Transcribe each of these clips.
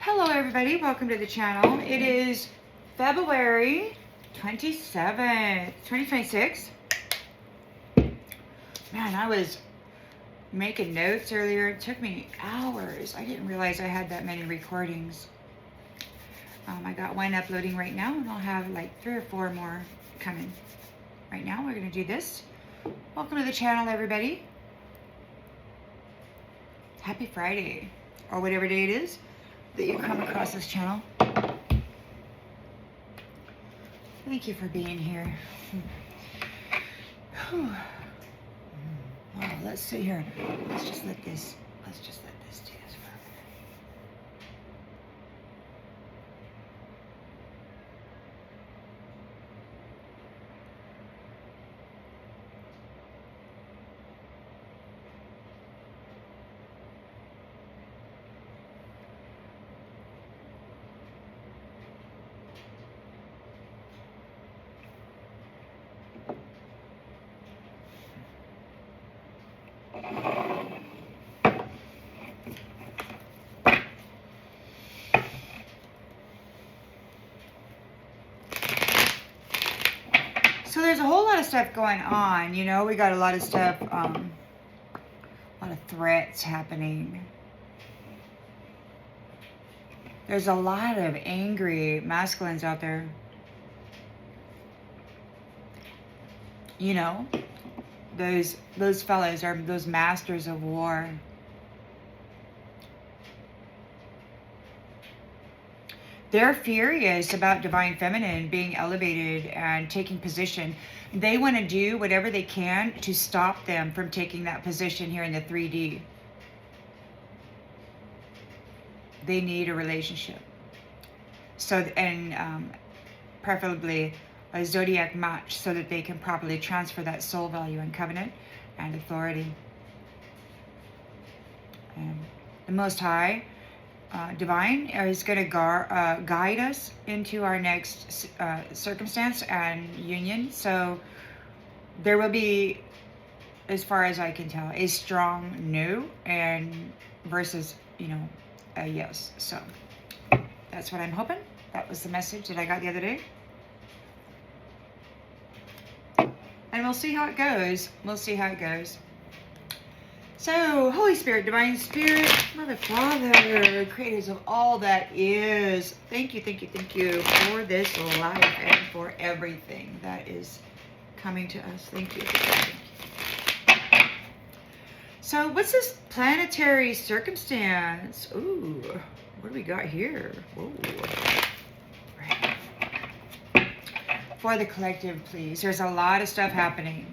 Hello everybody, welcome to the channel. It is February 27th, 2026. Man, I was making notes earlier. It took me hours. I didn't realize I had that many recordings. I got one uploading right now, and I'll have like 3 or 4 more coming. Right now, we're going to do this. Welcome to the channel, everybody. Happy Friday, or whatever day it is that you come across this channel. Thank you for being here. Oh, let's sit here. Let's just let this do this for a minute. So there's a whole lot of stuff going on, you know. We got a lot of stuff, a lot of threats happening. There's a lot of angry masculines out there. You know, those fellas are those masters of war. They're furious about divine feminine being elevated and taking position. They want to do whatever they can to stop them from taking that position here in the 3D. They need a relationship. So, and preferably a zodiac match so that they can properly transfer that soul value and covenant and authority. And the Most High, Divine, is going to guide us into our next circumstance and union. So there will be, as far as I can tell, a strong no and versus, you know, a yes. So that's what I'm hoping. That was the message that I got the other day. And we'll see how it goes. We'll see how it goes. So, Holy Spirit, Divine Spirit, Mother, Father, creators of all that is, thank you for this life and for everything that is coming to us. Thank you. So, what's this planetary circumstance? Ooh, what do we got here? Whoa. Right. For the collective, please. There's a lot of stuff happening.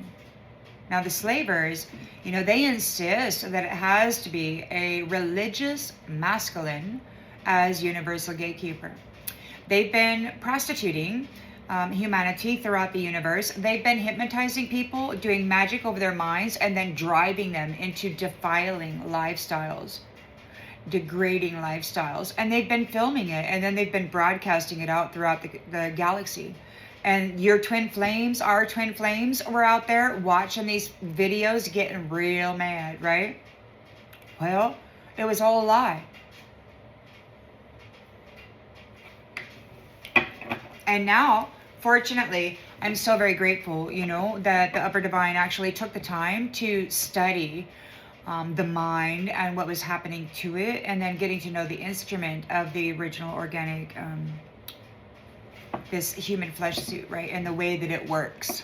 Now, the slavers, you know, they insist that it has to be a religious masculine as universal gatekeeper. They've been prostituting humanity throughout the universe. They've been hypnotizing people, doing magic over their minds, and then driving them into defiling lifestyles, degrading lifestyles. And they've been filming it, and then they've been broadcasting it out throughout the galaxy. And your twin flames, our twin flames, were out there watching these videos getting real mad, right? Well, it was all a lie. And now, fortunately, I'm so very grateful, you know, that the Upper Divine actually took the time to study the mind and what was happening to it, and then getting to know the instrument of the original organic this human flesh suit, right, and the way that it works.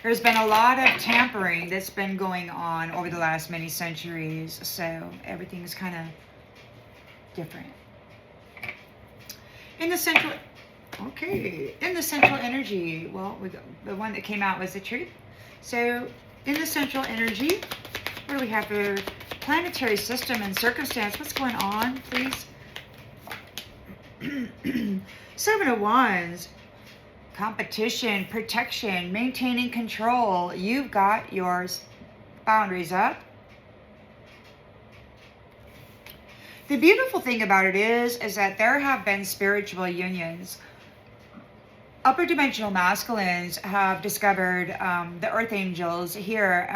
There's been a lot of tampering that's been going on over the last many centuries, so everything is kind of different. In the central, in the central energy, well, the one that came out was the truth. So in the central energy, what do we have for planetary system and circumstance? What's going on, please? 7 of Wands. Competition, protection, maintaining control. You've got your boundaries up. The beautiful thing about it is that there have been spiritual unions. Upper dimensional masculines have discovered the earth angels here.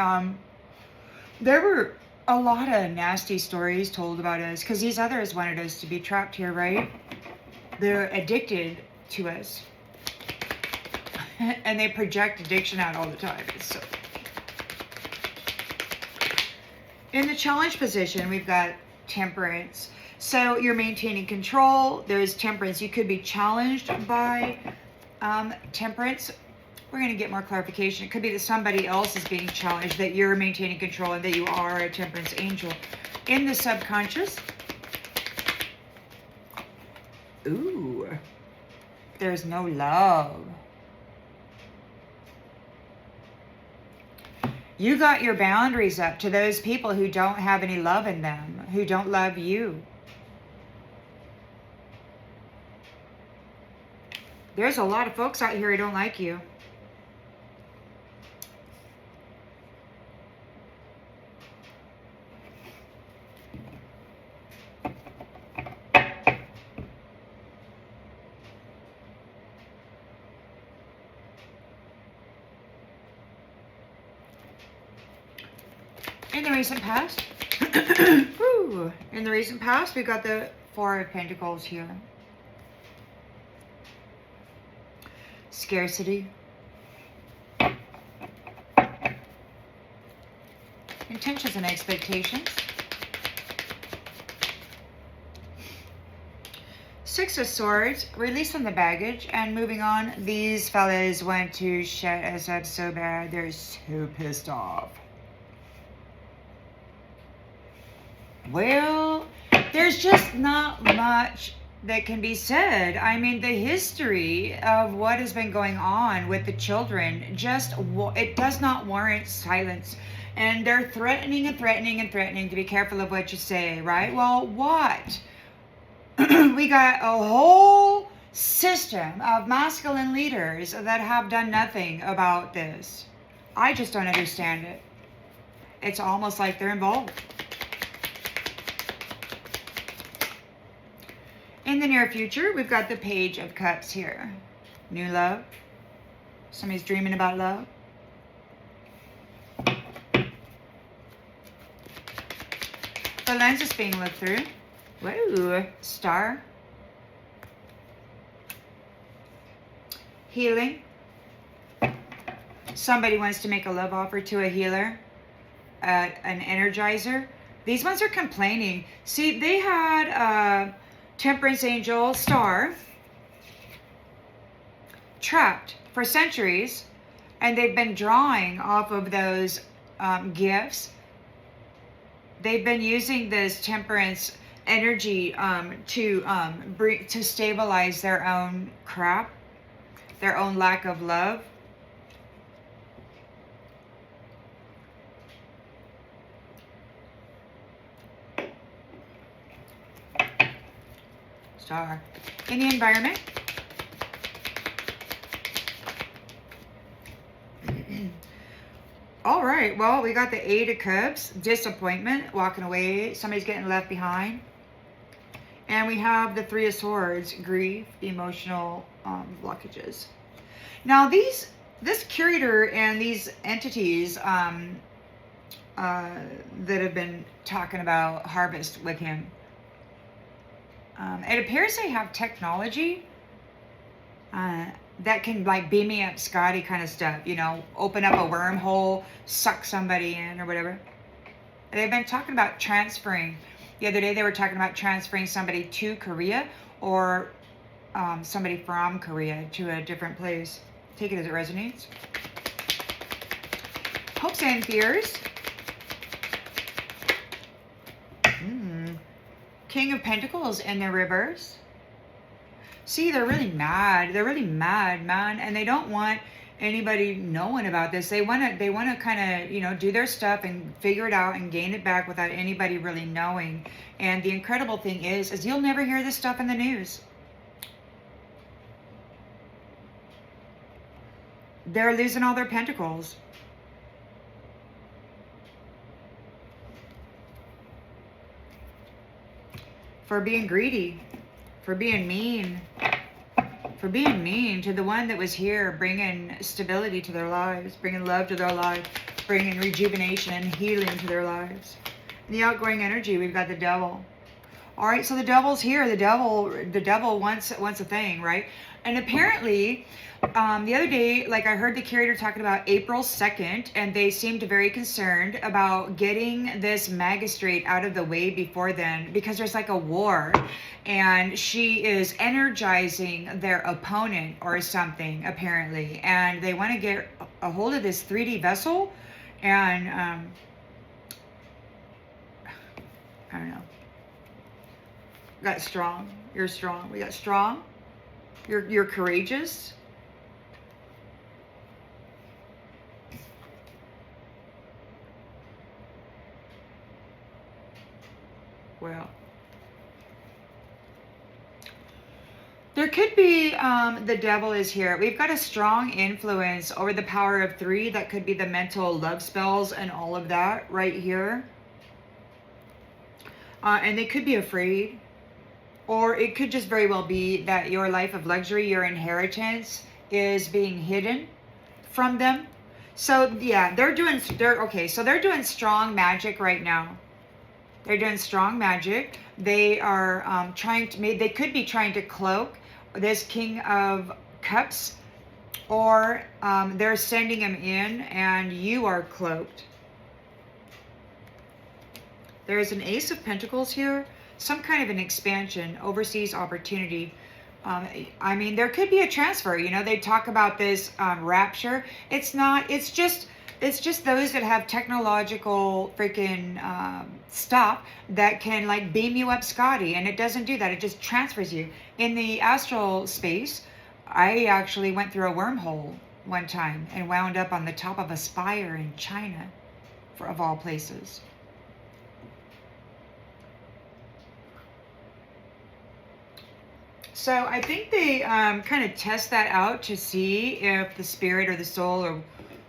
There were a lot of nasty stories told about us because these others wanted us to be trapped here, right? They're addicted to us. And they project addiction out all the time. So, in the challenge position, we've got temperance. So you're maintaining control. There's temperance. You could be challenged by temperance. We're going to get more clarification. It could be that somebody else is being challenged, that you're maintaining control, and that you are a temperance angel. In the subconscious, ooh, there's no love. You got your boundaries up to those people who don't have any love in them, who don't love you. There's a lot of folks out here who don't like you. In the recent past, in the recent past, we got the Four of Pentacles here. Scarcity. Intentions and expectations. Six of Swords, releasing the baggage and moving on. These fellas want to shut us up so bad. They're so pissed off. Well, there's just not much that can be said. I mean, the history of what has been going on with the children, it does not warrant silence. And they're threatening and threatening and threatening to be careful of what you say, right? Well, what? We got a whole system of masculine leaders that have done nothing about this. I just don't understand it. It's almost like they're involved. In the near future, we've got the Page of Cups here. New love. Somebody's dreaming about love. The lens is being looked through. Whoa, Star. Healing. Somebody wants to make a love offer to a healer, an energizer. These ones are complaining. See, they had Temperance Angel, Star, trapped for centuries, and they've been drawing off of those gifts. They've been using this temperance energy to stabilize their own crap, their own lack of love. Star. In the environment, all right, well, we got the Eight of Cups, disappointment, walking away, somebody's getting left behind. And we have the Three of Swords, grief, emotional blockages. Now, this curator and these entities that have been talking about harvest with him, it appears they have technology that can like beam me up Scotty kind of stuff, you know, open up a wormhole, suck somebody in or whatever. They've been talking about transferring. The other day they were talking about transferring somebody to Korea or somebody from Korea to a different place. Take it as it resonates. Hopes and fears. King of Pentacles in the reverse. See, they're really mad. They're really mad, man, and they don't want anybody knowing about this. They want to kind of, you know, do their stuff and figure it out and gain it back without anybody really knowing. And the incredible thing is you'll never hear this stuff in the news. They're losing all their pentacles. For being greedy, for being mean to the one that was here, bringing stability to their lives, bringing love to their life, bringing rejuvenation and healing to their lives. The outgoing energy, we've got the devil. All right, so the devil's here. The devil wants a thing, right? And apparently, the other day, like I heard the curator talking about April 2nd, and they seemed very concerned about getting this magistrate out of the way before then, because there's like a war, and she is energizing their opponent or something, apparently, and they want to get a hold of this 3D vessel, and I don't know. Got strong. You're strong. We got strong. You're courageous. Well, there could be the devil is here. We've got a strong influence over the power of 3. That could be the mental love spells and all of that right here. And they could be afraid. Or it could just very well be that your life of luxury, your inheritance, is being hidden from them. So yeah, they're doing strong magic right now. They're doing strong magic. They are they could be trying to cloak this King of Cups, or they're sending him in and you are cloaked. There's an Ace of Pentacles here. Some kind of an expansion, overseas opportunity. I mean, there could be a transfer. You know, they talk about this rapture. It's not. It's just those that have technological freaking stuff that can like beam you up, Scotty. And it doesn't do that. It just transfers you. In the astral space, I actually went through a wormhole one time and wound up on the top of a spire in China, of all places. So I think they kind of test that out to see if the spirit or the soul or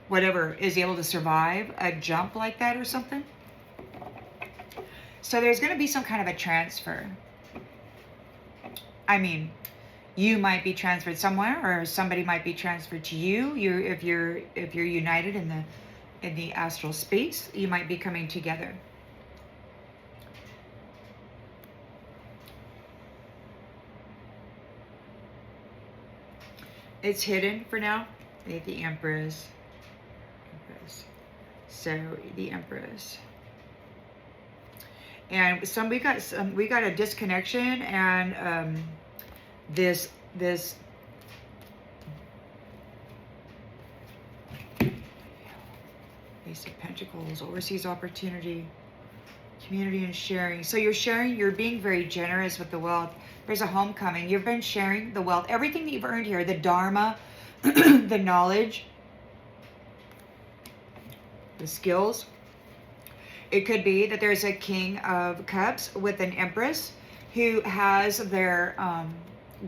whatever is able to survive a jump like that or something. So there's going to be some kind of a transfer. I mean, you might be transferred somewhere, or somebody might be transferred to you. If you're united in the astral space, you might be coming together. It's hidden for now. We have the Empress. So the Empress. And we got a disconnection, and this Ace of Pentacles, overseas opportunity, community and sharing. So you're being very generous with the wealth. There's a homecoming. You've been sharing the wealth, everything that you've earned here, the dharma, the knowledge, the skills. It could be that there's a King of Cups with an Empress who has their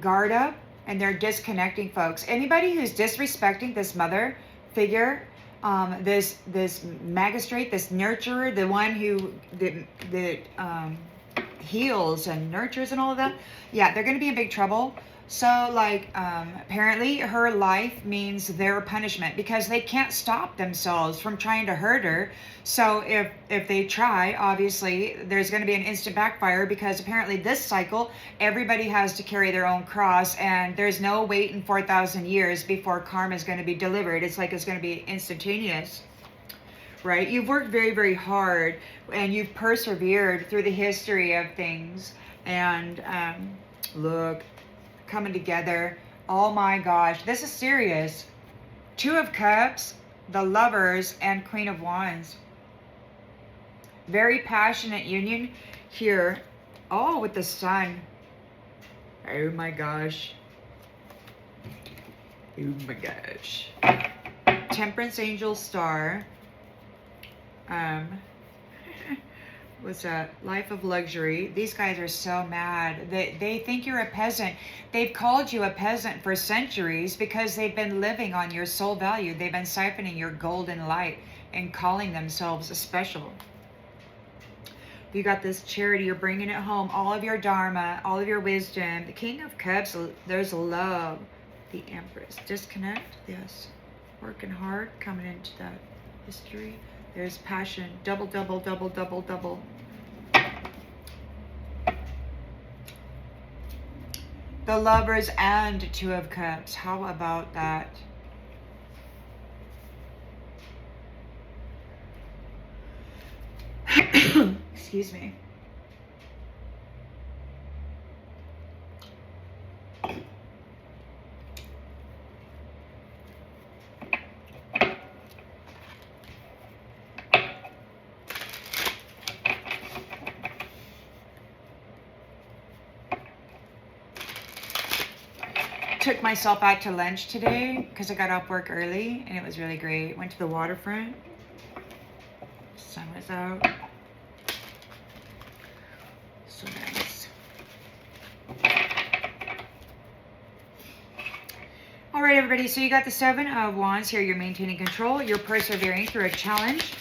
guard up, and they're disconnecting folks. Anybody who's disrespecting this mother figure, this magistrate, this nurturer, the one who that heals and nurtures and all of that, yeah, they're going to be in big trouble. So like apparently her life means their punishment, because they can't stop themselves from trying to hurt her. So if they try, obviously there's going to be an instant backfire, because apparently this cycle everybody has to carry their own cross, and there's no waiting 4,000 years before karma is going to be delivered. It's like it's going to be instantaneous. Right? You've worked very, very hard, and you've persevered through the history of things, and look, coming together. Oh my gosh, this is serious. 2 of Cups, the Lovers, and Queen of Wands. Very passionate union here. Oh, with the Sun. Oh my gosh. Oh my gosh. Temperance, Angel, Star. What's that? Life of luxury. These guys are so mad. They think you're a peasant. They've called you a peasant for centuries because they've been living on your soul value. They've been siphoning your golden light and calling themselves special. You got this charity. You're bringing it home. All of your dharma, all of your wisdom. The King of Cups, there's love. The Empress. Disconnect. Yes. Working hard. Coming into that history. There's passion. Double, double, double, double, double. The Lovers and Two of Cups. How about that? Excuse me. Took myself out to lunch today because I got off work early and it was really great. Went to the waterfront. Sun was out. So nice. All right, everybody. So you got the Seven of Wands here. You're maintaining control. You're persevering through a challenge.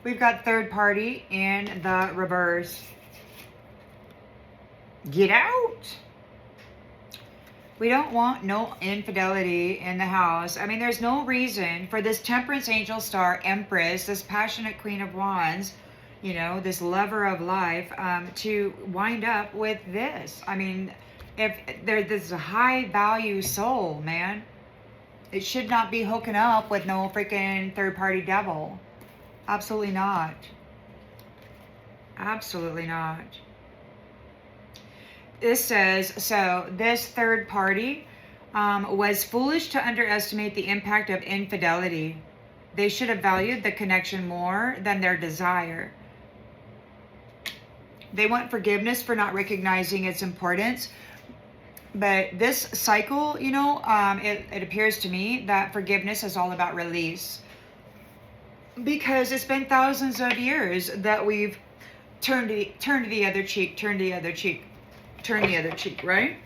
We've got third party in the reverse. Get out. We don't want no infidelity in the house. I mean, there's no reason for this Temperance, Angel, Star, Empress, this passionate Queen of Wands, you know, this lover of life, to wind up with this. I mean, if this is a high value soul, man, it should not be hooking up with no freaking third party devil. Absolutely not. Absolutely not. This says, so this third party was foolish to underestimate the impact of infidelity. They should have valued the connection more than their desire. They want forgiveness for not recognizing its importance. But this cycle, you know, it appears to me that forgiveness is all about release. Because it's been thousands of years that we've turned the other cheek, turn the other cheek, right?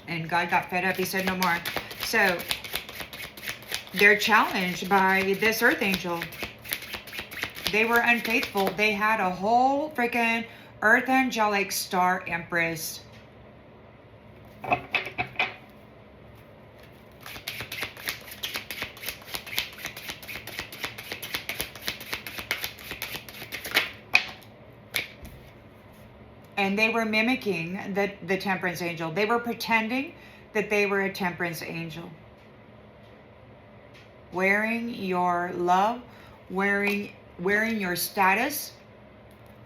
And God got fed up. He said no more. So they're challenged by this earth angel. They were unfaithful. They had a whole freaking earth angelic star empress. And they were mimicking the temperance angel. They were pretending that they were a temperance angel. Wearing your love, wearing your status,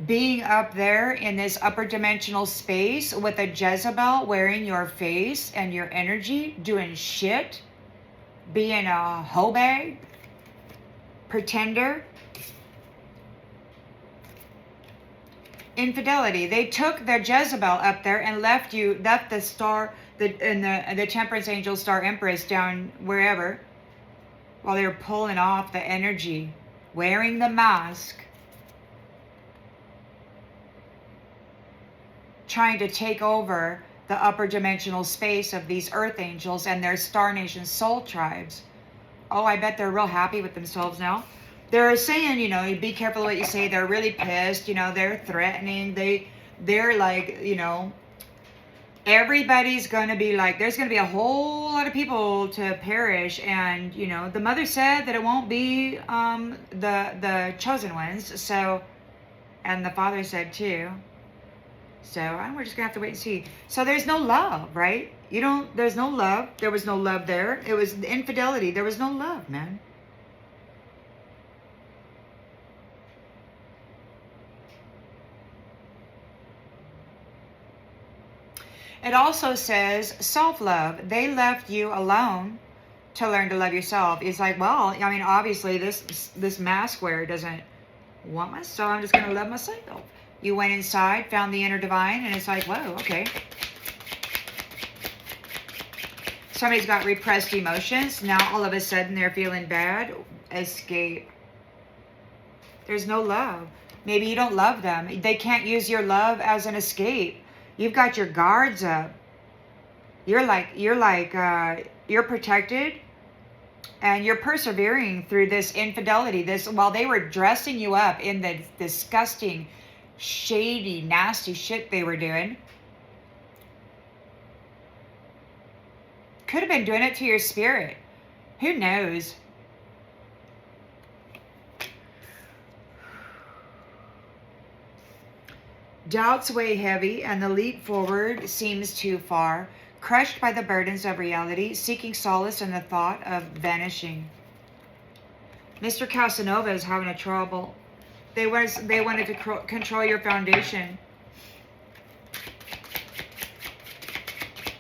being up there in this upper dimensional space with a Jezebel wearing your face and your energy, doing shit, being a hoe bag, pretender. Infidelity. They took their Jezebel up there and left the star, the temperance angel star empress down wherever, while they were pulling off the energy, wearing the mask, trying to take over the upper dimensional space of these earth angels and their Star Nation soul tribes. Oh, I bet they're real happy with themselves now. They're saying, you know, be careful what you say. They're really pissed. You know, they're threatening. They're like, you know, everybody's going to be like, there's going to be a whole lot of people to perish. And, you know, the mother said that it won't be the chosen ones. So, and the father said too. So we're just going to have to wait and see. So there's no love, right? There's no love. There was no love there. It was infidelity. There was no love, man. It also says self-love. They left you alone to learn to love yourself. It's like, well, I mean, obviously this mask wearer doesn't want myself. So I'm just going to love myself. You went inside, found the inner divine, and it's like, whoa, okay. Somebody's got repressed emotions. Now all of a sudden they're feeling bad. Escape. There's no love. Maybe you don't love them. They can't use your love as an escape. You've got your guards up. You're protected, and you're persevering through this infidelity. While they were dressing you up in the disgusting, shady, nasty shit they were doing. Could have been doing it to your spirit. Who knows? Doubts weigh heavy, and the leap forward seems too far. Crushed by the burdens of reality, seeking solace in the thought of vanishing. Mr. Casanova is having a trouble. They wanted to control your foundation.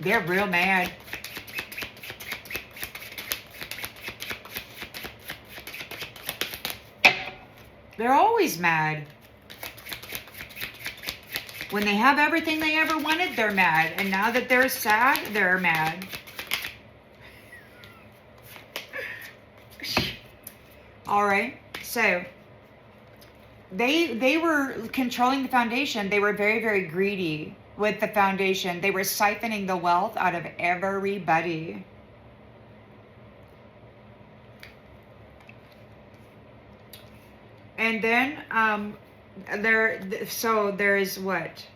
They're real mad. They're always mad. When they have everything they ever wanted, they're mad. And now that they're sad, they're mad. All right. So they were controlling the foundation. They were very, very greedy with the foundation. They were siphoning the wealth out of everybody. And then there's what?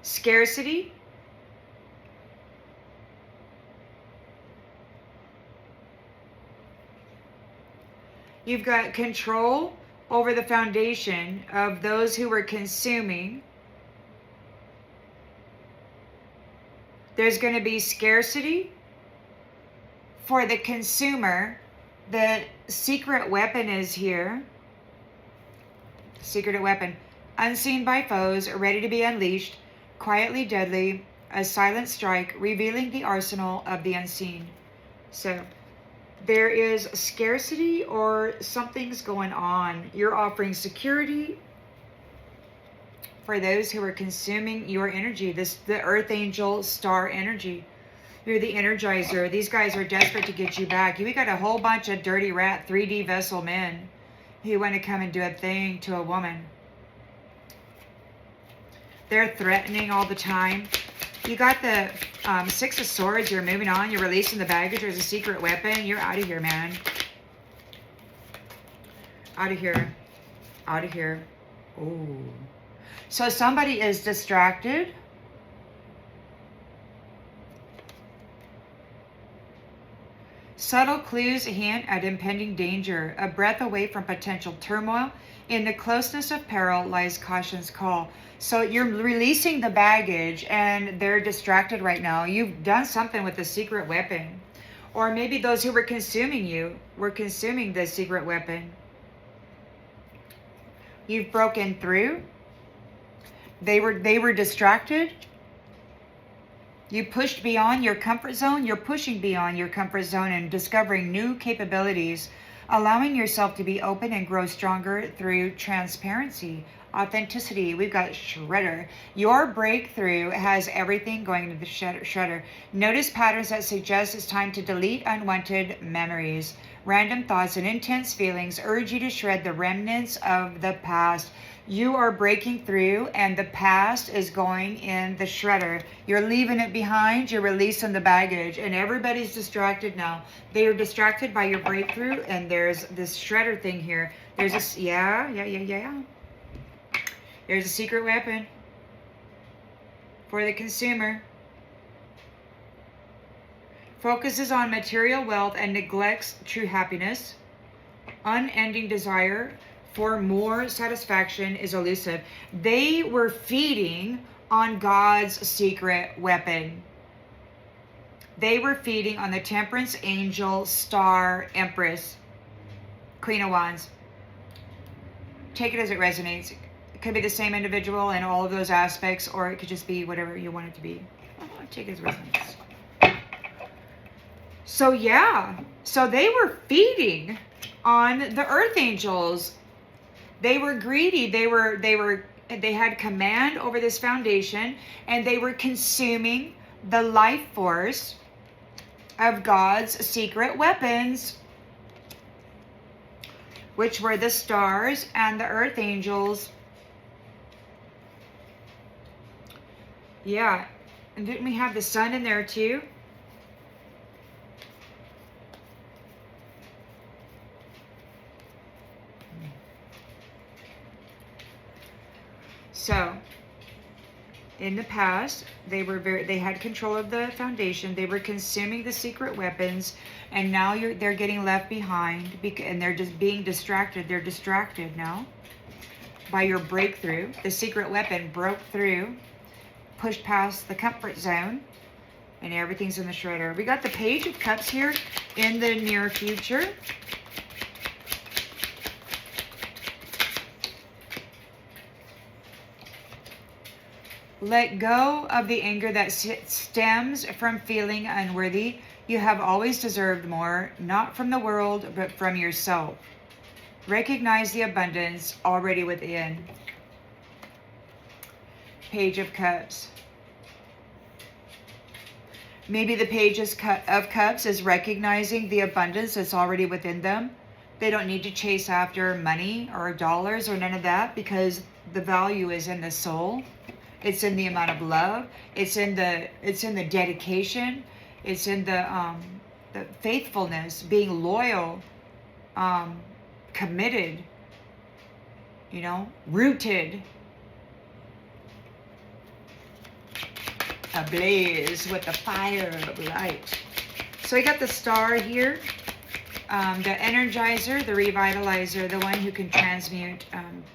Scarcity. You've got control over the foundation of those who were consuming. There's going to be scarcity for the consumer. The secret weapon is here. Secret weapon. Unseen by foes, ready to be unleashed. Quietly deadly. A silent strike, revealing the arsenal of the unseen. So there is scarcity or something's going on. You're offering security for those who are consuming your energy. The earth angel star energy. You're the energizer. These guys are desperate to get you back. We got a whole bunch of dirty rat 3D vessel men who want to come and do a thing to a woman. They're threatening all the time. You got the Six of Swords. You're moving on. You're releasing the baggage. There's a secret weapon. You're out of here, man. Out of here. Out of here. Oh. So somebody is distracted. Subtle clues hint at impending danger. A breath away from potential turmoil. In the closeness of peril lies caution's call. So you're releasing the baggage and they're distracted right now. You've done something with the secret weapon. Or maybe those who were consuming you were consuming the secret weapon. You've broken through. They were distracted. You pushed beyond your comfort zone. You're pushing beyond your comfort zone and discovering new capabilities, allowing yourself to be open and grow stronger through transparency, authenticity. We've got shredder. Your breakthrough has everything going into the shredder. Notice patterns that suggest it's time to delete unwanted memories. Random thoughts and intense feelings urge you to shred the remnants of the past. You are breaking through and the past is going in the shredder. You're leaving it behind. You're releasing the baggage and everybody's distracted now. They are distracted by your breakthrough and there's this shredder thing here. There's this, yeah. There's a secret weapon for the consumer. Focuses on material wealth and neglects true happiness. Unending desire for more satisfaction is elusive. They were feeding on God's secret weapon. They were feeding on the Temperance Angel Star Empress, Queen of Wands. Take it as it resonates. It could be the same individual in all of those aspects, or it could just be whatever you want it to be. Take it as it resonates. So yeah, so they were feeding on the Earth Angels. They were greedy. They had command over this foundation, and they were consuming the life force of God's secret weapons, which were the stars and the Earth Angels. Yeah, and didn't we have the sun in there too? So, in the past, They had control of the foundation. They were consuming the secret weapons, and now they're getting left behind, and they're just being distracted. They're distracted now by your breakthrough. The secret weapon broke through, pushed past the comfort zone, and everything's in the shredder. We got the Page of Cups here in the near future. Let go of the anger that stems from feeling unworthy. You have always deserved more, not from the world, but from yourself. Recognize the abundance already within. Page of Cups. Maybe the Page of Cups is recognizing the abundance that's already within them. They don't need to chase after money or dollars or none of that, because the value is in the soul. It's in the amount of love. It's in the dedication. It's in the faithfulness, being loyal, committed, rooted, ablaze with the fire of light. So we got the Star here, the Energizer, the Revitalizer, the one who can transmute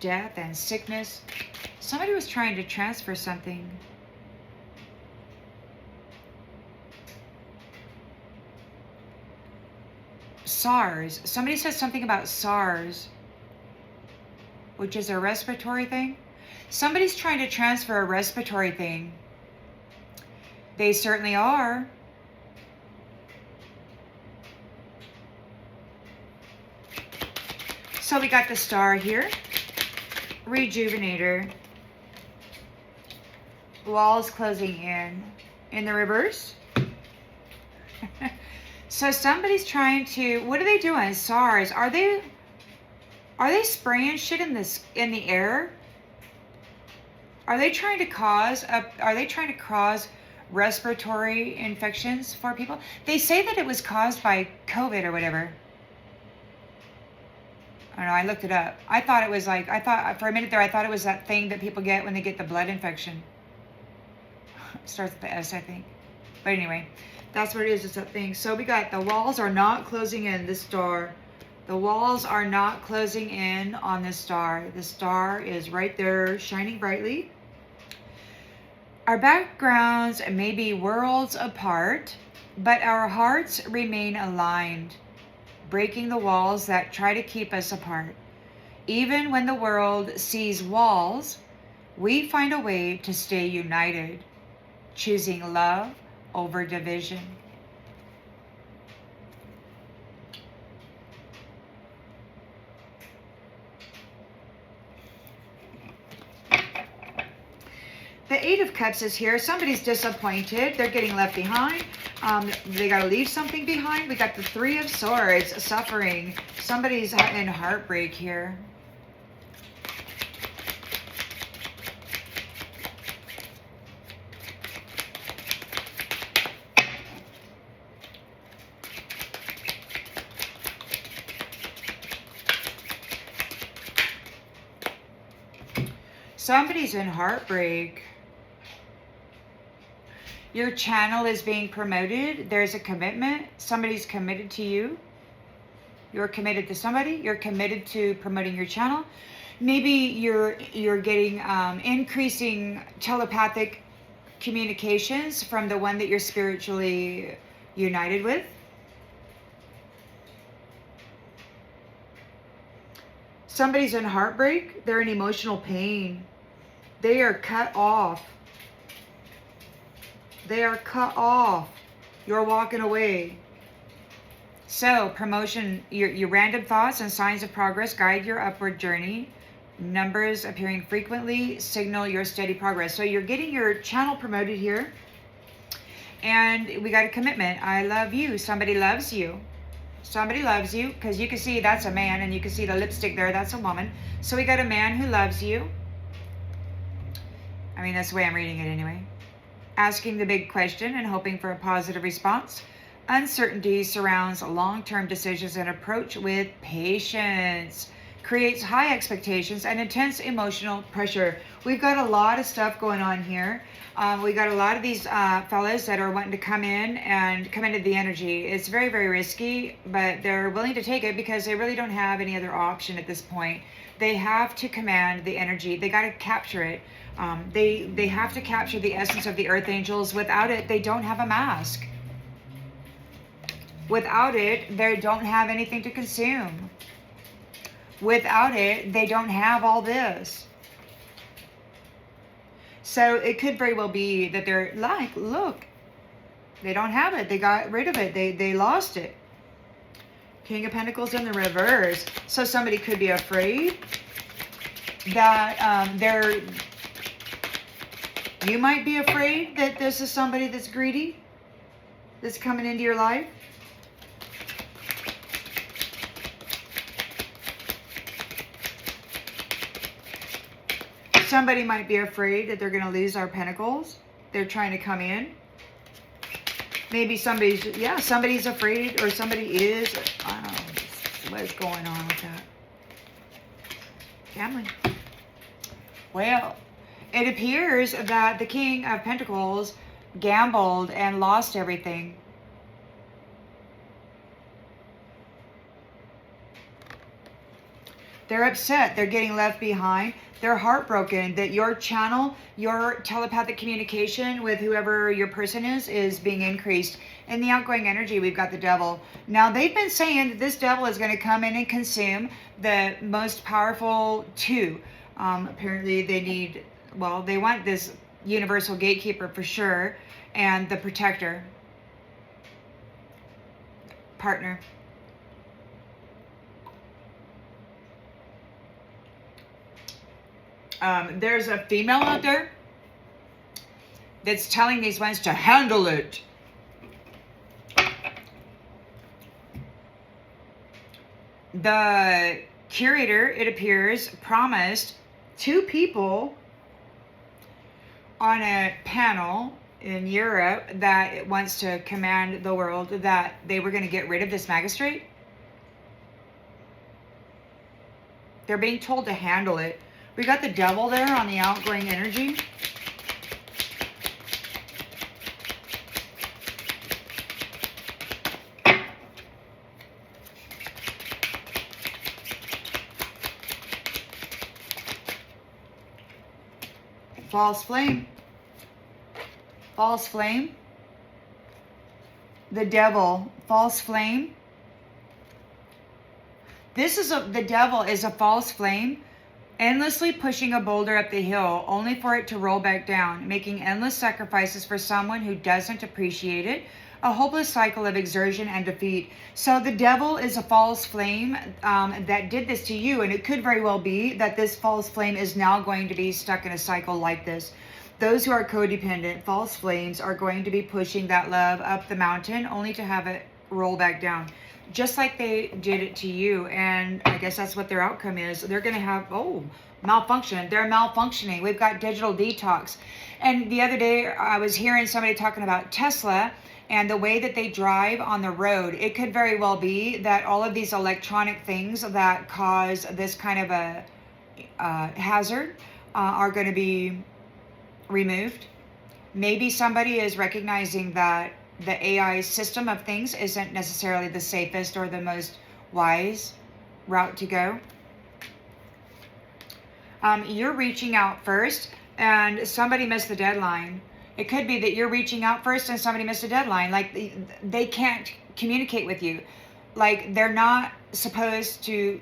death and sickness. Somebody was trying to transfer something. SARS. Somebody said something about SARS, which is a respiratory thing. Somebody's trying to transfer a respiratory thing. They certainly are. So we got the Star here. Rejuvenator. Walls closing in the reverse. So somebody's trying to, what are they doing? SARS. Are they spraying shit in the air? Are they trying to cause respiratory infections for people? They say that it was caused by COVID or whatever. I don't know, I looked it up. I thought it was for a minute there, I thought it was that thing that people get when they get the blood infection. It starts with the S, I think. But anyway, that's what it is. It's that thing. So we got the walls are not closing in, the Star. The walls are not closing in on the Star. The Star is right there, shining brightly. Our backgrounds may be worlds apart, but our hearts remain aligned, breaking the walls that try to keep us apart. Even when the world sees walls, we find a way to stay united, choosing love over division. The Eight of Cups is here. Somebody's disappointed. They're getting left behind. They got to leave something behind. We got the Three of Swords, suffering. Somebody's in heartbreak here. Somebody's in heartbreak. Your channel is being promoted. There's a commitment. Somebody's committed to you. You're committed to somebody. You're committed to promoting your channel. Maybe you're getting increasing telepathic communications from the one that you're spiritually united with. Somebody's in heartbreak. They're in emotional pain. They are cut off. They are cut off. You're walking away. So, promotion, your random thoughts and signs of progress guide your upward journey. Numbers appearing frequently signal your steady progress. So you're getting your channel promoted here. And we got a commitment. I love you. Somebody loves you. Somebody loves you, because you can see that's a man, and you can see the lipstick there, that's a woman. So we got a man who loves you. I mean, that's the way I'm reading it anyway. Asking the big question and hoping for a positive response. Uncertainty surrounds long-term decisions and approach with patience. creates high expectations and intense emotional pressure. We've got a lot of stuff going on here. We got a lot of these fellas that are wanting to come in and come into the energy. It's very, very risky, but they're willing to take it because they really don't have any other option at this point. They have to command the energy. They got to capture it. They have to capture the essence of the earth angels. Without it, they don't have a mask. Without it, they don't have anything to consume. Without it, they don't have all this. So it could very well be that they're like, look, they don't have it. They got rid of it. They lost it. King of Pentacles in the reverse. So somebody could be afraid that you might be afraid that this is somebody that's greedy, that's coming into your life. Somebody might be afraid that they're going to lose our pentacles. They're trying to come in. Maybe somebody's afraid, or somebody is. I don't know what's going on with that. Family. Well, it appears that the King of Pentacles gambled and lost everything. They're upset. They're getting left behind. They're heartbroken that your channel, your telepathic communication with whoever your person is being increased. In the outgoing energy, we've got the devil. Now, they've been saying that this devil is going to come in and consume the most powerful two. Apparently, they want this universal gatekeeper for sure, and the protector. Partner. There's a female out there that's telling these ones to handle it. The curator, it appears, promised 2 people on a panel in Europe that wants to command the world that they were going to get rid of this magistrate. They're being told to handle it. We got the devil there on the outgoing energy. False flame. False flame. The devil. False flame. The devil is a false flame, endlessly pushing a boulder up the hill, only for it to roll back down, making endless sacrifices for someone who doesn't appreciate it, a hopeless cycle of exertion and defeat. So the devil is a false flame that did this to you, and it could very well be that this false flame is now going to be stuck in a cycle like this. Those who are codependent, false flames, are going to be pushing that love up the mountain, only to have it roll back down. Just like they did it to you, and I guess that's what their outcome is. They're going to have, malfunction. They're malfunctioning. We've got digital detox. And the other day, I was hearing somebody talking about Tesla and the way that they drive on the road. It could very well be that all of these electronic things that cause this kind of a hazard are going to be removed. Maybe somebody is recognizing that the AI system of things isn't necessarily the safest or the most wise route to go. You're reaching out first and somebody missed the deadline. It could be that you're reaching out first and somebody missed a deadline. Like they can't communicate with you. Like they're not supposed to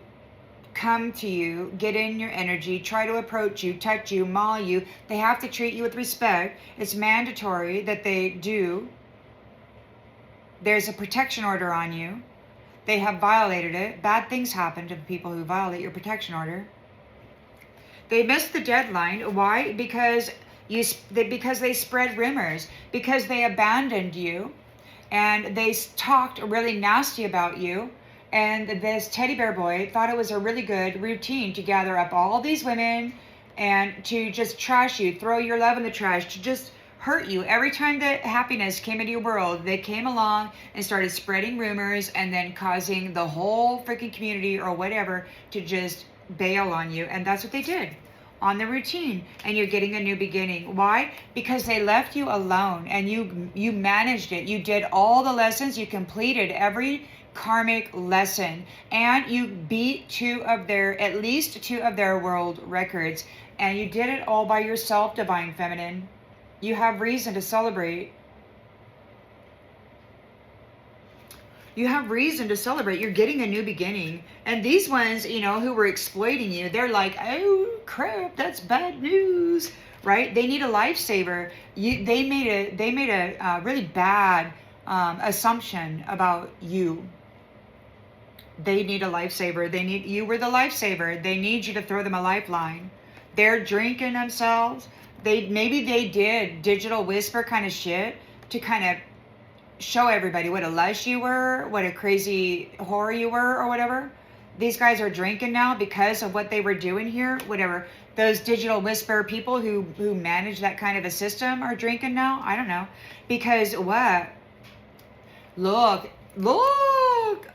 come to you, get in your energy, try to approach you, touch you, maul you. They have to treat you with respect. It's mandatory that they do. There's a protection order on you. They have violated it. Bad things happen to the people who violate your protection order. They missed the deadline. Why? Because they spread rumors. Because they abandoned you. And they talked really nasty about you. And this teddy bear boy thought it was a really good routine to gather up all these women and to just trash you, throw your love in the trash, to just hurt you. Every time that happiness came into your world, they came along and started spreading rumors and then causing the whole freaking community or whatever to just bail on you. And that's what they did on the routine. And you're getting a new beginning. Why? Because they left you alone and you managed it. You did all the lessons. You completed every karmic lesson, and you beat at least two of their world records, and you did it all by yourself, Divine Feminine. You have reason to celebrate. You have reason to celebrate. You're getting a new beginning. And these ones, who were exploiting you, they're like, oh crap, that's bad news, right? They need a lifesaver. They made a really bad assumption about you. They need a lifesaver. You were the lifesaver. They need you to throw them a lifeline. They're drinking themselves. Maybe they did digital whisper kind of shit to kind of show everybody what a lush you were, what a crazy whore you were, or whatever. These guys are drinking now because of what they were doing here, whatever. Those digital whisper people who manage that kind of a system are drinking now. I don't know. Because what? Look.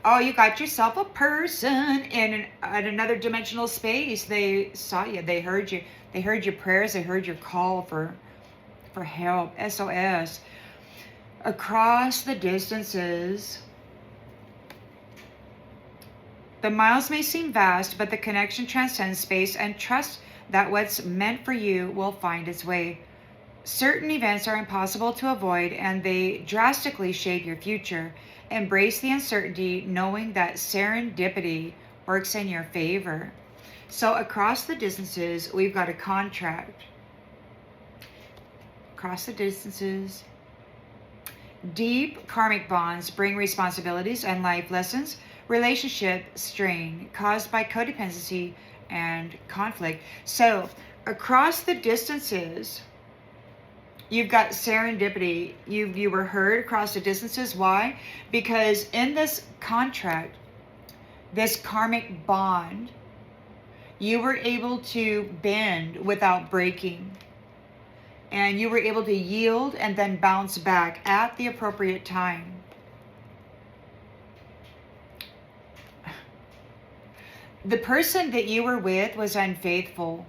Oh, you got yourself a person in at another dimensional space. They saw you. They heard you. They heard your prayers. They heard your call for help. SOS. Across the distances. The miles may seem vast, but the connection transcends space, and trust that what's meant for you will find its way. Certain events are impossible to avoid, and they drastically shape your future. Embrace the uncertainty, knowing that serendipity works in your favor. So across the distances, we've got a contract. Across the distances. Deep karmic bonds bring responsibilities and life lessons. Relationship strain caused by codependency and conflict. So across the distances, you've got serendipity. You were heard across the distances. Why? Because in this contract, this karmic bond, you were able to bend without breaking. And you were able to yield and then bounce back at the appropriate time. The person that you were with was unfaithful.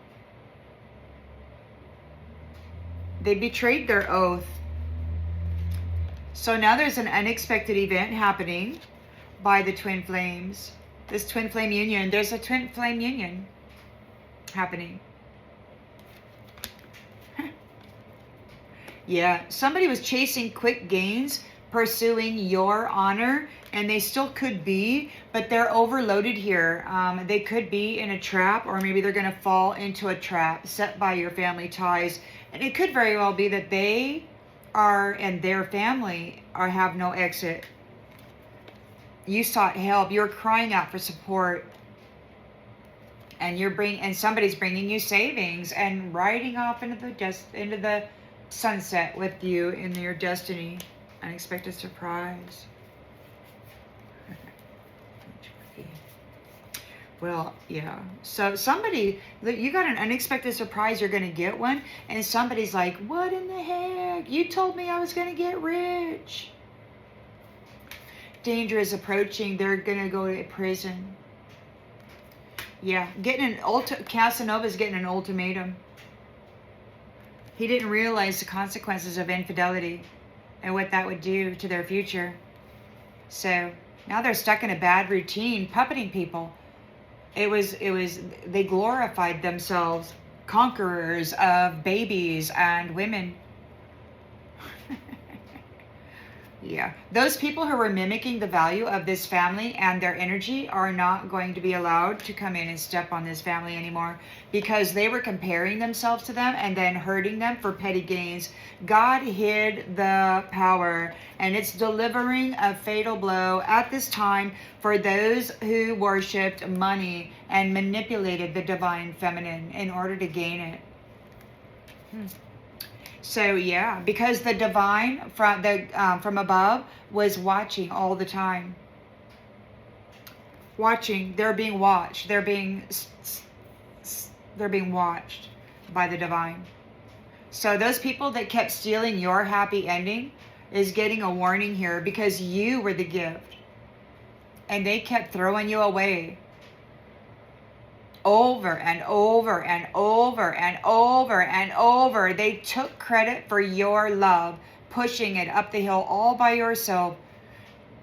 They betrayed their oath. So now there's an unexpected event happening by the twin flames. This twin flame union. There's a twin flame union happening. Yeah, somebody was chasing quick gains, pursuing your honor, and they still could be, but they're overloaded here. They could be in a trap, or maybe they're going to fall into a trap set by your family ties. And it could very well be that they are, and their family have no exit. You sought help. You're crying out for support. And somebody's bringing you savings and riding off into the sunset with you in your destiny. Unexpected surprise. Well, yeah. So you got an unexpected surprise. You're going to get one. And somebody's like, what in the heck? You told me I was going to get rich. Danger is approaching. They're going to go to prison. Yeah. Casanova's getting an ultimatum. He didn't realize the consequences of infidelity and what that would do to their future. So now they're stuck in a bad routine, puppeting people. They glorified themselves, conquerors of babies and women. Yeah. Those people who were mimicking the value of this family and their energy are not going to be allowed to come in and step on this family anymore, because they were comparing themselves to them and then hurting them for petty gains. God hid the power, and it's delivering a fatal blow at this time for those who worshipped money and manipulated the divine feminine in order to gain it. So yeah, because the divine from above was watching all the time. Watching, they're being watched. They're being watched by the divine. So those people that kept stealing your happy ending is getting a warning here, because you were the gift. And they kept throwing you away. Over and over and over and over and over. They took credit for your love, pushing it up the hill all by yourself.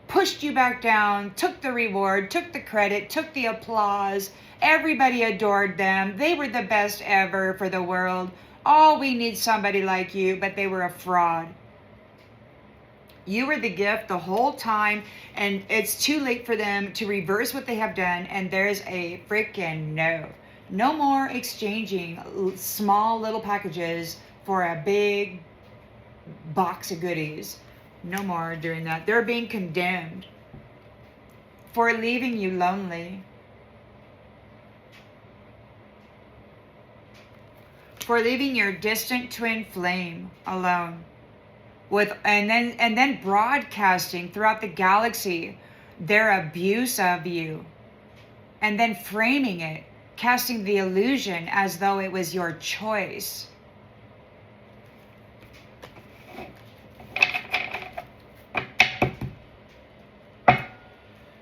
Pushed you back down, took the reward, took the credit, took the applause. Everybody adored them. They were the best ever for the world. Oh, we need somebody like you, but they were a fraud. You were the gift the whole time, and it's too late for them to reverse what they have done, and there's a freaking no. No more exchanging small little packages for a big box of goodies. No more doing that. They're being condemned for leaving you lonely. For leaving your distant twin flame alone. And then broadcasting throughout the galaxy their abuse of you, and then framing it, casting the illusion as though it was your choice.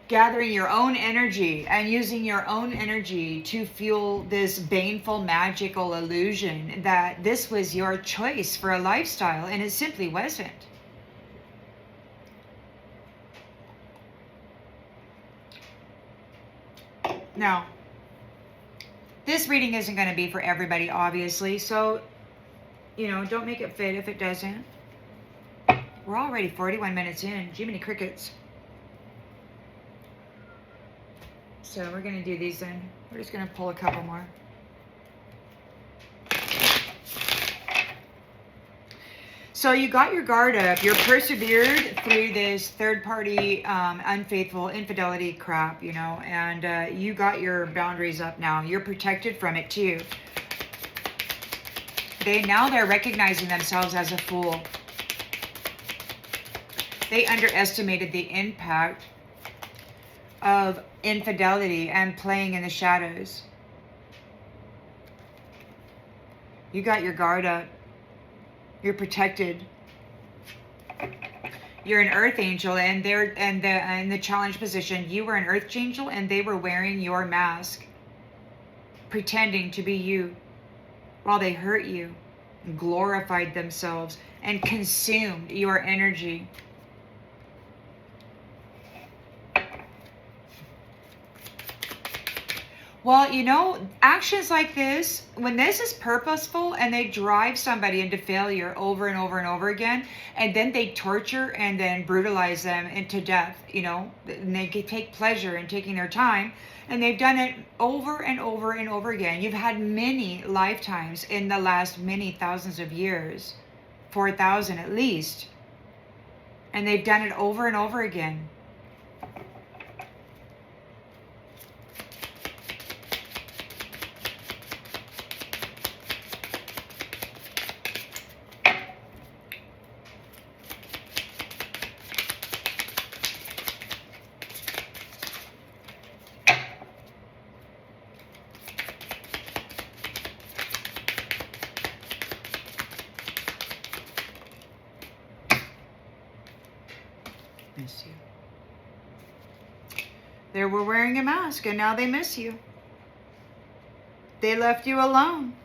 Gathering your own energy and using your own energy to fuel this baneful magical illusion that this was your choice for a lifestyle, and it simply wasn't. Now, this reading isn't going to be for everybody, obviously, so, don't make it fit if it doesn't. We're already 41 minutes in. Jiminy crickets. So we're going to do these then. We're just going to pull a couple more. So you got your guard up. You're persevered through this third-party, unfaithful infidelity crap, and you got your boundaries up now. You're protected from it too. They're recognizing themselves as a fool. They underestimated the impact of infidelity and playing in the shadows. You got your guard up. You're protected. You're an earth angel, and they're in the challenge position. You were an earth angel, and they were wearing your mask, pretending to be you, while they hurt you, glorified themselves, and consumed your energy. Well, actions like this, when this is purposeful and they drive somebody into failure over and over and over again, and then they torture and then brutalize them into death, and they take pleasure in taking their time, and they've done it over and over and over again. You've had many lifetimes in the last many thousands of years, 4,000 at least, and they've done it over and over again. Miss you. They were wearing a mask, and now they miss you. They left you alone.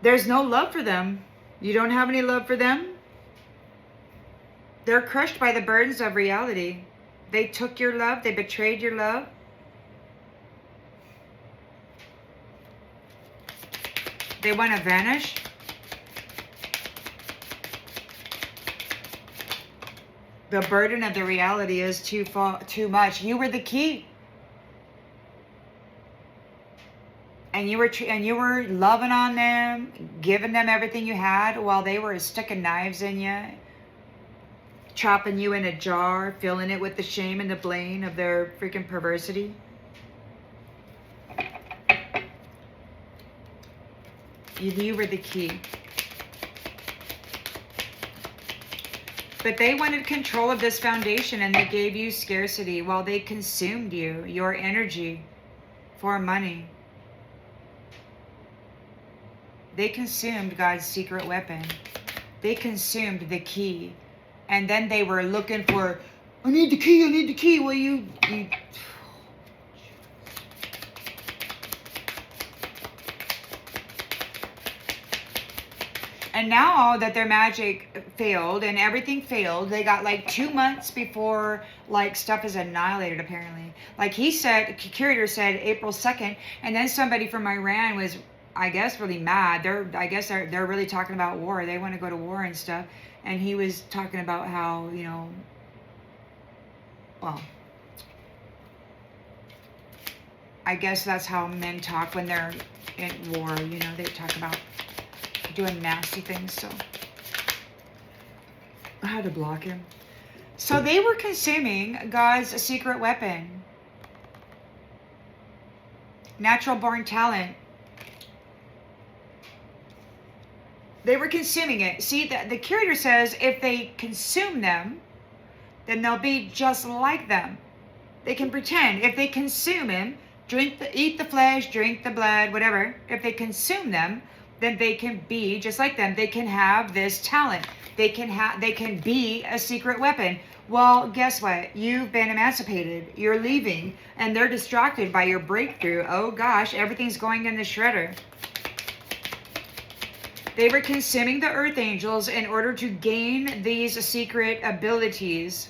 There's no love for them. You don't have any love for them. They're crushed by the burdens of reality. They took your love. They betrayed your love. They want to vanish. The burden of the reality is too much. You were the key. And you were loving on them, giving them everything you had, while they were sticking knives in you, chopping you in a jar, filling it with the shame and the blame of their freaking perversity. You were the key. But they wanted control of this foundation, and they gave you scarcity while they consumed you, your energy, for money. They consumed God's secret weapon. They consumed the key. And then they were looking for, I need the key, I need the key. Well, you and now that their magic failed and everything failed, they got like 2 months before like stuff is annihilated apparently. Like he said, the curator said April 2nd, and then somebody from Iran was, I guess, really mad. They're really talking about war. They want to go to war and stuff. And he was talking about how, you know, well, I guess that's how men talk when they're in war. You know, they talk about doing nasty things. So I had to block him. So they were consuming God's secret weapon. Natural born talent. They were consuming it. See, the curator says if they consume them, then they'll be just like them. They can pretend. If they consume him, eat the flesh, drink the blood, whatever. If they consume them, then they can be just like them. They can have this talent. They can be a secret weapon. Well, guess what? You've been emancipated. You're leaving, and they're distracted by your breakthrough. Oh gosh, everything's going in the shredder. They were consuming the earth angels in order to gain these secret abilities.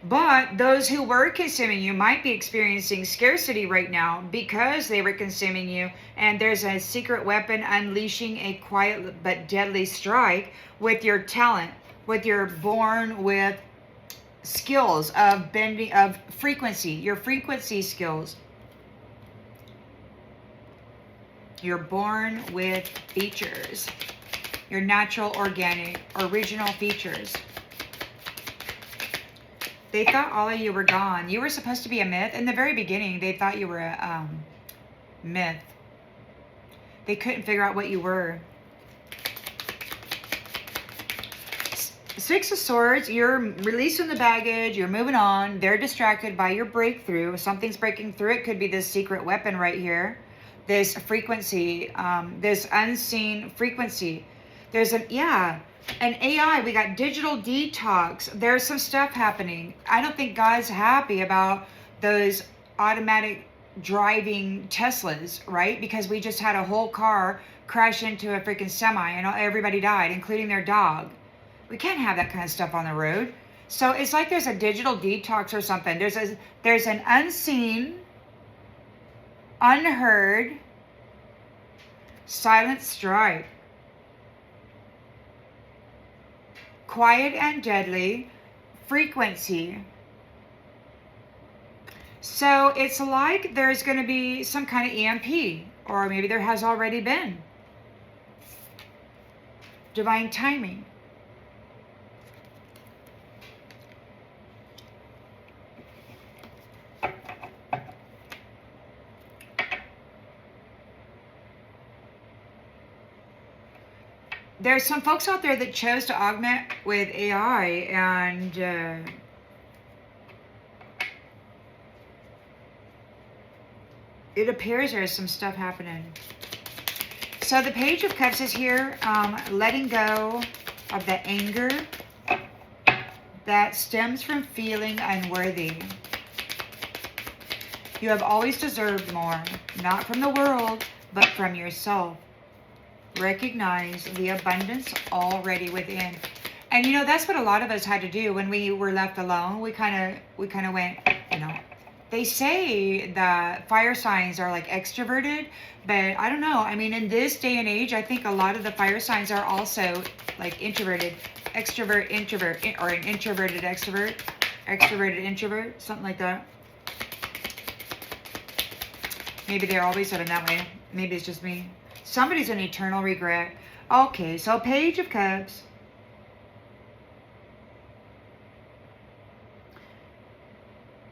But those who were consuming you might be experiencing scarcity right now because they were consuming you, and there's a secret weapon unleashing a quiet but deadly strike with your talent, with your born with skills of bending, of frequency, your frequency skills. You're born with features, your natural, organic, original features. They thought all of you were gone. You were supposed to be a myth. In the very beginning, they thought you were a myth. They couldn't figure out what you were. Six of Swords, you're releasing the baggage, you're moving on. They're distracted by your breakthrough. Something's breaking through. It could be this secret weapon right here. This frequency, this unseen frequency. There's an AI. We got digital detox. There's some stuff happening. I don't think God's happy about those automatic driving Teslas, right? Because we just had a whole car crash into a freaking semi and everybody died, including their dog. We can't have that kind of stuff on the road. So it's like there's a digital detox or something. There's an unseen, unheard, silent strike. Quiet and deadly frequency. So it's like there's going to be some kind of EMP, or maybe there has already been. Divine timing. There's some folks out there that chose to augment with AI, and it appears there's some stuff happening. So the Page of Cups is here, letting go of the anger that stems from feeling unworthy. You have always deserved more, not from the world, but from yourself. Recognize the abundance already within. And you know, that's what a lot of us had to do when we were left alone. We kind of went, you know, they say that fire signs are like extroverted, but I don't know. I mean, in this day and age, I think a lot of the fire signs are also like introverted, extrovert, introvert, or an introverted extrovert, extroverted introvert, something like that. Maybe they're always sort of that way. Maybe it's just me. Somebody's in eternal regret. Okay, so Page of Cups.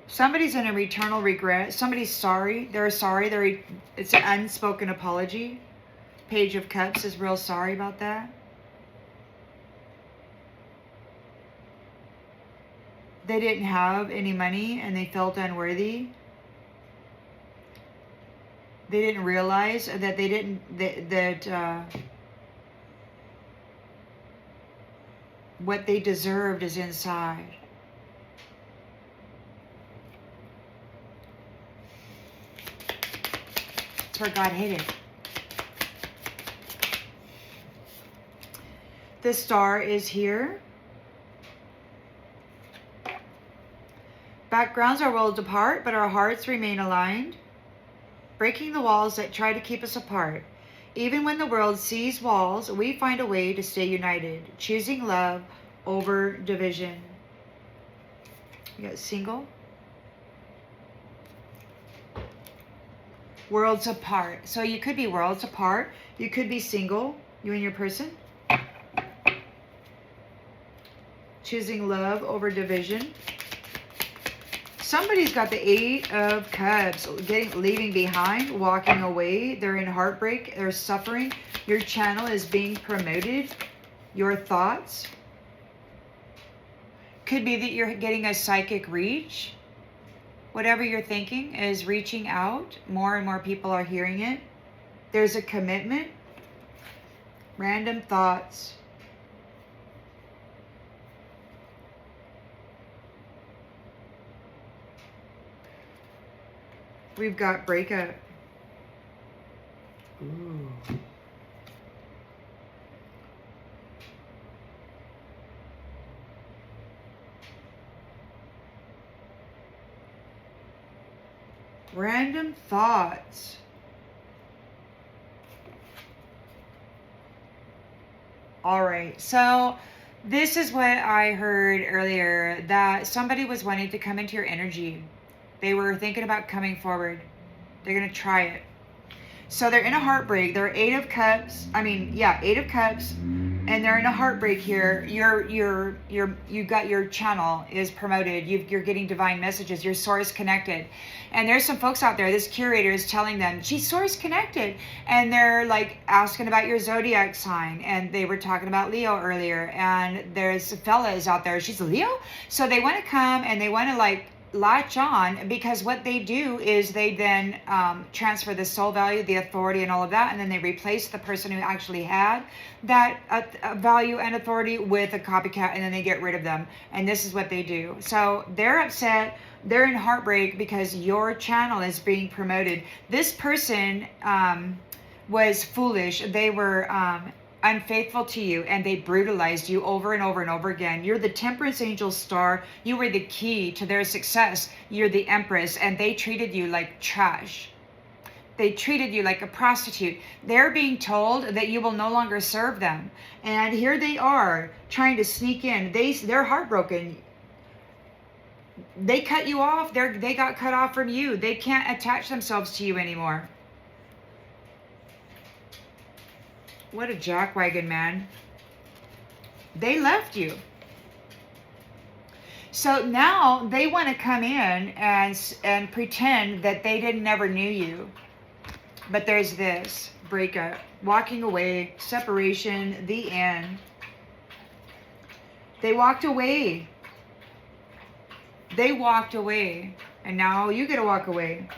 Somebody's in an eternal regret. Somebody's sorry. They're sorry. It's an unspoken apology. Page of Cups is real sorry about that. They didn't have any money and they felt unworthy. They didn't realize that they didn't, what they deserved is inside. That's where God hid it. The star is here. Backgrounds are worlds apart, but our hearts remain aligned, breaking the walls that try to keep us apart. Even when the world sees walls, we find a way to stay united, choosing love over division. You got single. Worlds apart. So you could be worlds apart. You could be single, you and your person. Choosing love over division. Somebody's got the 8 of Cups, leaving behind, walking away. They're in heartbreak. They're suffering. Your channel is being promoted. Your thoughts. Could be that you're getting a psychic reach. Whatever you're thinking is reaching out. More and more people are hearing it. There's a commitment. Random thoughts. We've got breakup. Ooh. Random thoughts. All right, so this is what I heard earlier, that somebody was wanting to come into your energy. They were thinking about coming forward. They're going to try it. So they're in a heartbreak. They're 8 of Cups. 8 of Cups. And they're in a heartbreak here. You got your channel is promoted. You're getting divine messages. Your source connected. And there's some folks out there, this curator is telling them, she's source connected. And they're like asking about your zodiac sign. And they were talking about Leo earlier. And there's a fella is out there. She's a Leo. So they want to come and they want to like latch on, because what they do is they then transfer the soul value, the authority and all of that, and then they replace the person who actually had that value and authority with a copycat, and then they get rid of them. And this is what they do. So they're upset, they're in heartbreak because your channel is being promoted. This person was foolish. They were unfaithful to you, and they brutalized you over and over and over again. You're the temperance angel star. You were the key to their success. You're the empress, and they treated you like trash. They treated you like a prostitute. They're being told that you will no longer serve them, and here they are trying to sneak in. They're heartbroken. They cut you off. They got cut off from you. They can't attach themselves to you anymore. What a jackwagon, man. They left you. So now they want to come in and pretend that they never knew you. But there's this breakup, walking away, separation, the end. They walked away. They walked away. And now you get to walk away.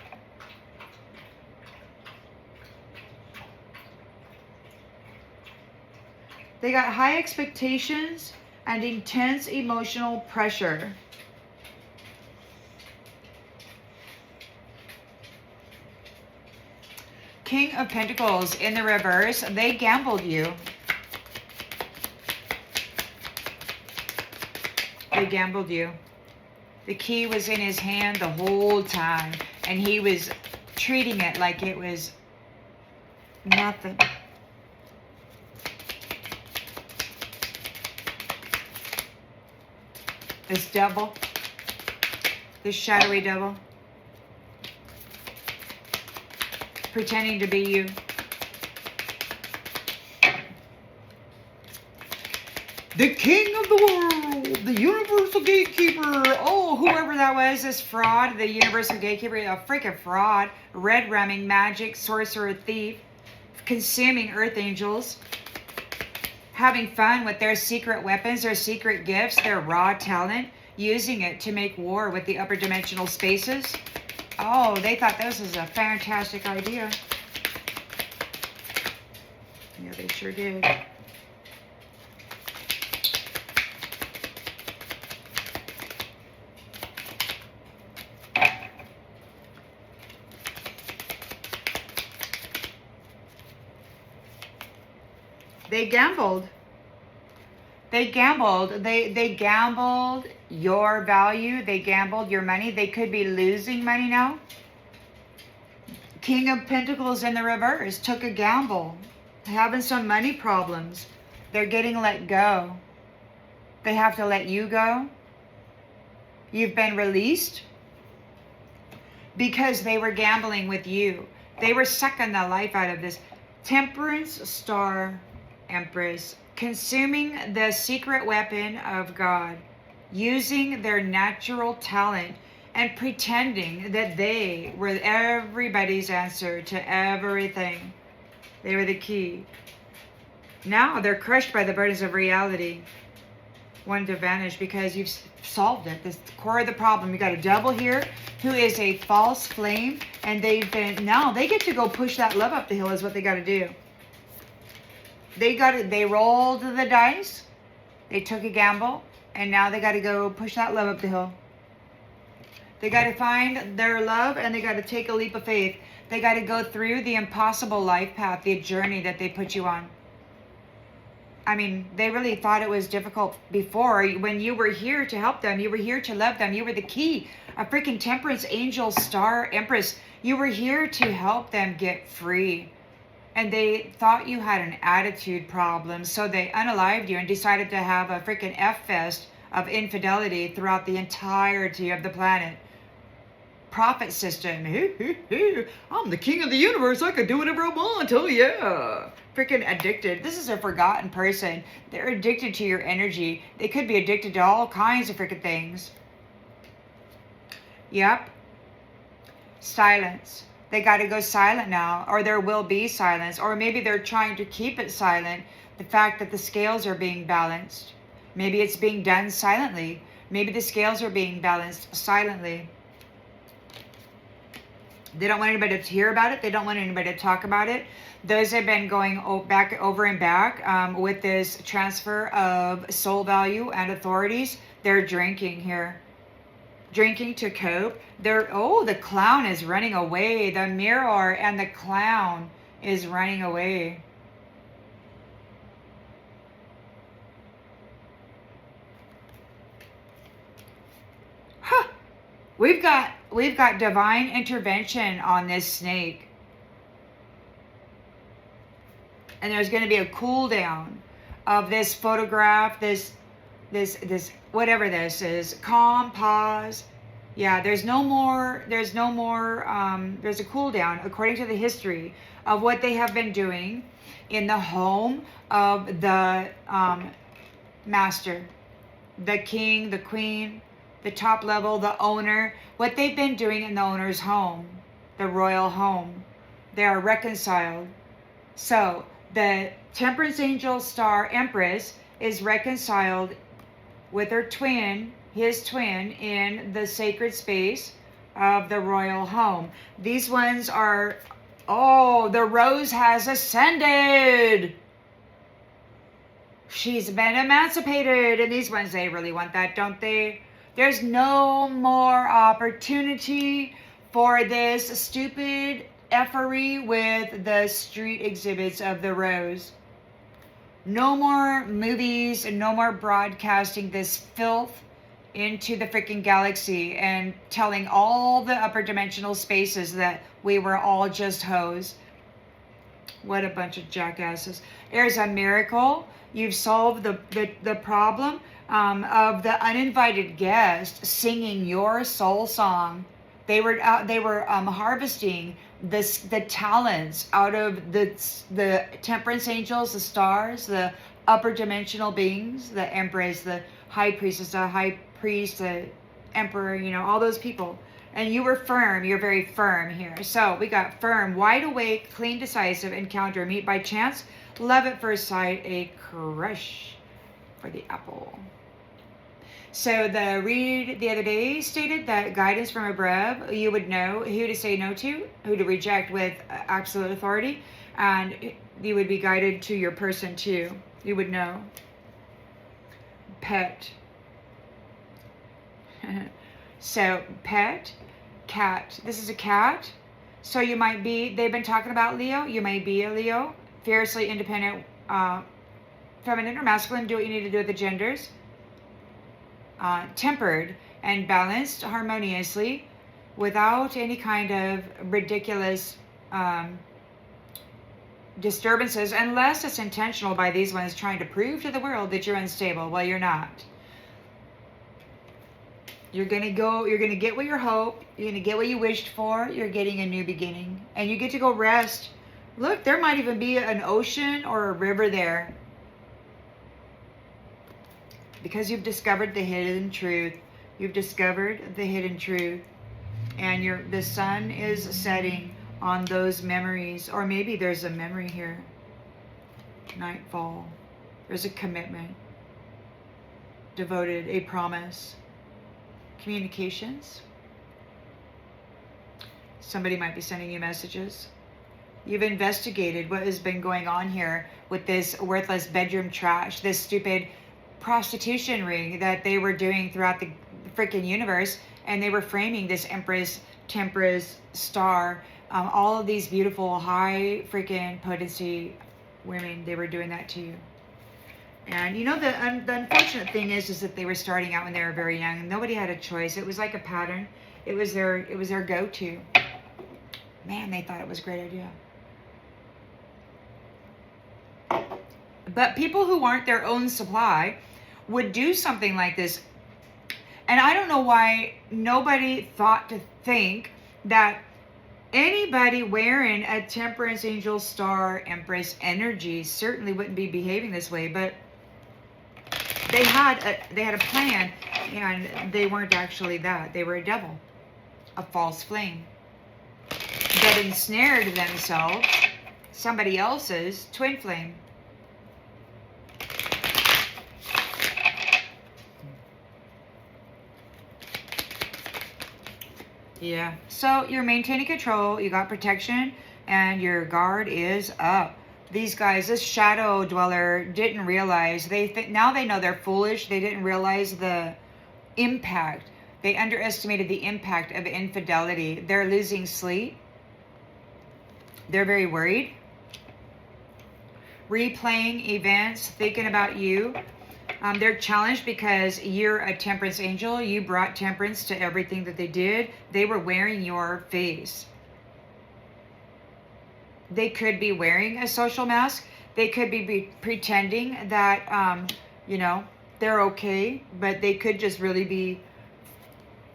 They got high expectations and intense emotional pressure. King of Pentacles in the reverse. They gambled you. They gambled you. The key was in his hand the whole time, and he was treating it like it was nothing. This devil, this shadowy devil, pretending to be you. The king of the world, the universal gatekeeper. Oh, whoever that was, this fraud, the universal gatekeeper, a freaking fraud, red ramming, magic, sorcerer, thief, consuming earth angels. Having fun with their secret weapons, their secret gifts, their raw talent, using it to make war with the upper dimensional spaces. Oh, they thought this was a fantastic idea. Yeah, they sure did. They gambled. They gambled. They gambled your value. They gambled your money. They could be losing money now. King of Pentacles in the reverse took a gamble. Having some money problems. They're getting let go. They have to let you go. You've been released because they were gambling with you. They were sucking the life out of this. Temperance Star Empress, consuming the secret weapon of God, using their natural talent and pretending that they were everybody's answer to everything. They were the key. Now they're crushed by the burdens of reality, wanting to vanish because you've solved it. This core of the problem. You got a devil here who is a false flame, and now they get to go push that love up the hill is what they got to do. They rolled the dice, they took a gamble, and now they got to go push that love up the hill. They got to find their love, and they got to take a leap of faith. They got to go through the impossible life path, the journey that they put you on. I mean, they really thought it was difficult before. When you were here to help them, you were here to love them. You were the key, a freaking Temperance Angel Star Empress. You were here to help them get free. And they thought you had an attitude problem, so they unalived you and decided to have a freaking F-fest of infidelity throughout the entirety of the planet. Profit system. I'm the king of the universe. I can do whatever I want. Oh, yeah. Freaking addicted. This is a forgotten person. They're addicted to your energy. They could be addicted to all kinds of freaking things. Yep. Silence. They got to go silent now, or there will be silence, or maybe they're trying to keep it silent. The fact that the scales are being balanced. Maybe it's being done silently. Maybe the scales are being balanced silently. They don't want anybody to hear about it. They don't want anybody to talk about it. Those have been going back over and back with this transfer of soul value and authorities. They're drinking here. Drinking to cope. The clown is running away. The mirror and the clown is running away. Huh. We've got divine intervention on this snake. And there's going to be a cool down of this photograph, this whatever this is, calm, pause. Yeah, there's a cool down according to the history of what they have been doing in the home of the master, the king, the queen, the top level, the owner, what they've been doing in the owner's home, the royal home. They are reconciled. So the Temperance Angel Star Empress is reconciled with her twin, his twin, in the sacred space of the royal home. These ones are, the rose has ascended. She's been emancipated. And these ones, they really want that, don't they? There's no more opportunity for this stupid effery with the street exhibits of the rose. No more movies and no more broadcasting this filth into the freaking galaxy and telling all the upper dimensional spaces that we were all just hoes. What a bunch of jackasses. There's a miracle. You've solved the problem of the uninvited guest singing your soul song. They were harvesting the talents out of the temperance angels, the stars, the upper dimensional beings, the empress, the high priestess, the high priest, the emperor, all those people. And you were firm. You're very firm here. So we got firm, wide awake, clean, decisive, encounter, meet by chance, love at first sight, a crush for the apple. So the read the other day stated that guidance from above, you would know who to say no to, who to reject with absolute authority, and you would be guided to your person too. You would know. Pet. So pet, cat. This is a cat. So you might be, they've been talking about Leo. You may be a Leo. Fiercely independent, feminine or masculine. Do what you need to do with the genders. Tempered and balanced harmoniously without any kind of ridiculous disturbances, unless it's intentional by these ones trying to prove to the world that you're unstable. Well, you're not. You're going to get what you hope. You're going to get what you wished for. You're getting a new beginning. And you get to go rest. Look, there might even be an ocean or a river there. Because you've discovered the hidden truth. You've discovered the hidden truth. And the sun is setting on those memories. Or maybe there's a memory here. Nightfall. There's a commitment. Devoted. A promise. Communications. Somebody might be sending you messages. You've investigated what has been going on here with this worthless bedroom trash, this stupid prostitution ring that they were doing throughout the freaking universe, and they were framing this Empress, Temperance, Star, all of these beautiful high freaking potency women. They were doing that to you. And you know, the unfortunate thing is that they were starting out when they were very young, and nobody had a choice. It was like a pattern. It was their go-to. Man, they thought it was a great idea. But people who aren't their own supply would do something like this. And I don't know why nobody thought to think that anybody wearing a Temperance, Angel, Star, Empress energy certainly wouldn't be behaving this way. But they had a plan, and they weren't actually that. They were a devil, a false flame that ensnared themselves, somebody else's twin flame. Yeah. So you're maintaining control, you got protection, and your guard is up. These guys, this shadow dweller didn't realize, now they know they're foolish. They didn't realize the impact. They underestimated the impact of infidelity. They're losing sleep. They're very worried. Replaying events, thinking about you. They're challenged because you're a temperance angel. You brought temperance to everything that they did. They were wearing your face. They could be wearing a social mask. They could be pretending that, they're okay. But they could just really be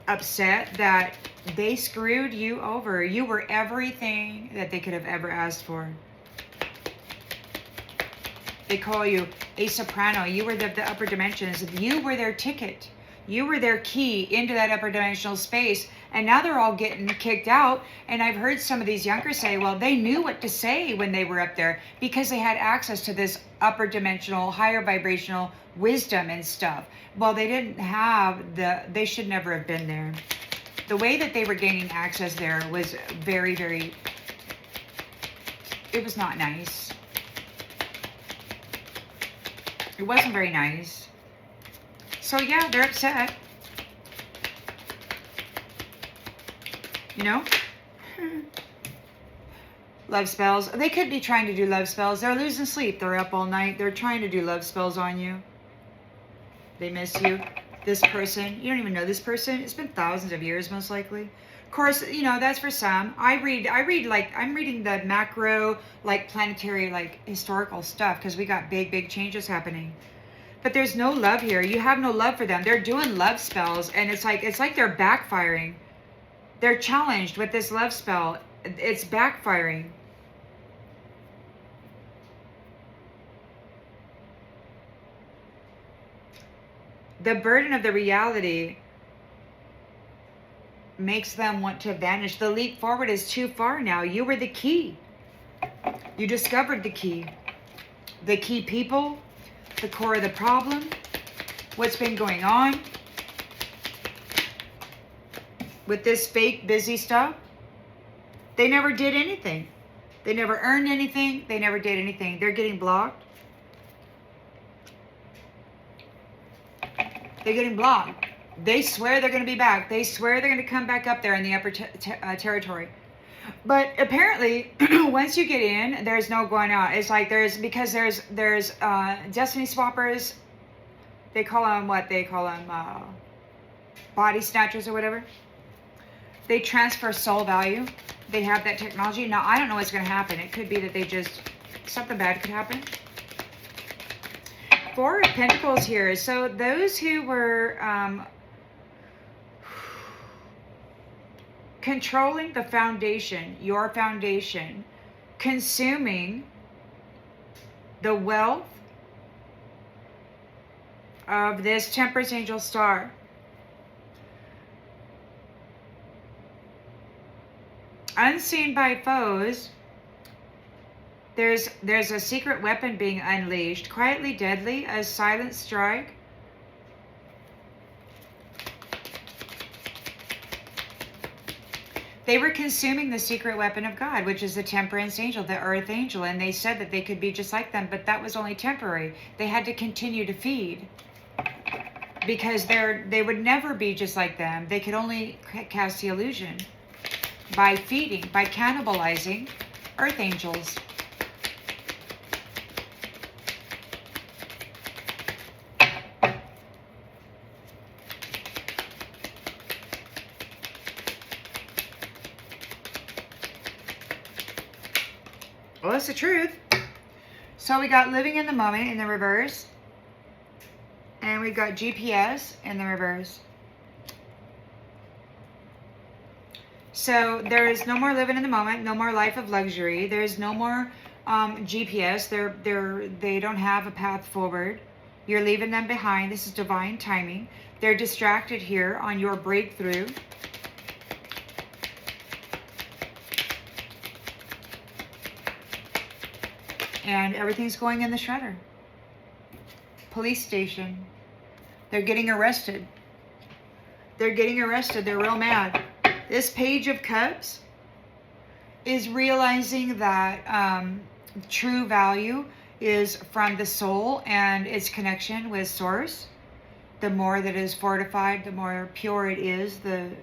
upset that they screwed you over. You were everything that they could have ever asked for. They call you a soprano. You were the upper dimensions. You were their ticket. You were their key into that upper dimensional space. And now they're all getting kicked out. And I've heard some of these youngers say, well, they knew what to say when they were up there because they had access to this upper dimensional, higher vibrational wisdom and stuff. Well, they didn't have they should never have been there. The way that they were gaining access there was very, very, it was not nice. It wasn't very nice. So yeah, they're upset. Love spells. They could be trying to do love spells. They're losing sleep. They're up all night. They're trying to do love spells on you. They miss you. This person, you don't even know this person. It's been thousands of years, most likely. Of course, that's for some. I read like, I'm reading the macro, like planetary, like historical stuff, because we got big changes happening. But there's no love here. You have no love for them. They're doing love spells, and it's like they're backfiring. They're challenged with this love spell. It's backfiring. The burden of the reality makes them want to vanish. The leap forward is too far now. You were the key. You discovered the key. The key people, the core of the problem, what's been going on with this fake busy stuff. They never did anything. They never earned anything. They never did anything. They're getting blocked. They're getting blocked. They swear they're going to be back. They swear they're going to come back up there in the upper territory. But apparently, once you get in, there's no going out. It's like there's destiny swappers. They call them what? They call them body snatchers or whatever. They transfer soul value. They have that technology. Now, I don't know what's going to happen. It could be that they just, something bad could happen. Four of Pentacles here. So those who were controlling the foundation, your foundation, consuming the wealth of this Temperance Angel star. Unseen by foes, there's a secret weapon being unleashed, quietly deadly, a silent strike. They were consuming the secret weapon of God, which is the Temperance Angel, the Earth Angel, and they said that they could be just like them, but that was only temporary. They had to continue to feed because they would never be just like them. They could only cast the illusion by feeding, by cannibalizing Earth Angels. Well, that's the truth. So we got living in the moment in the reverse. And we've got GPS in the reverse. So there is no more living in the moment, no more life of luxury. There is no more GPS. They don't have a path forward. You're leaving them behind. This is divine timing. They're distracted here on your breakthrough. And everything's going in the shredder. Police station. They're getting arrested. They're getting arrested. They're real mad. This Page of Cups is realizing that true value is from the soul and its connection with Source. The more that is fortified, the more pure it is, the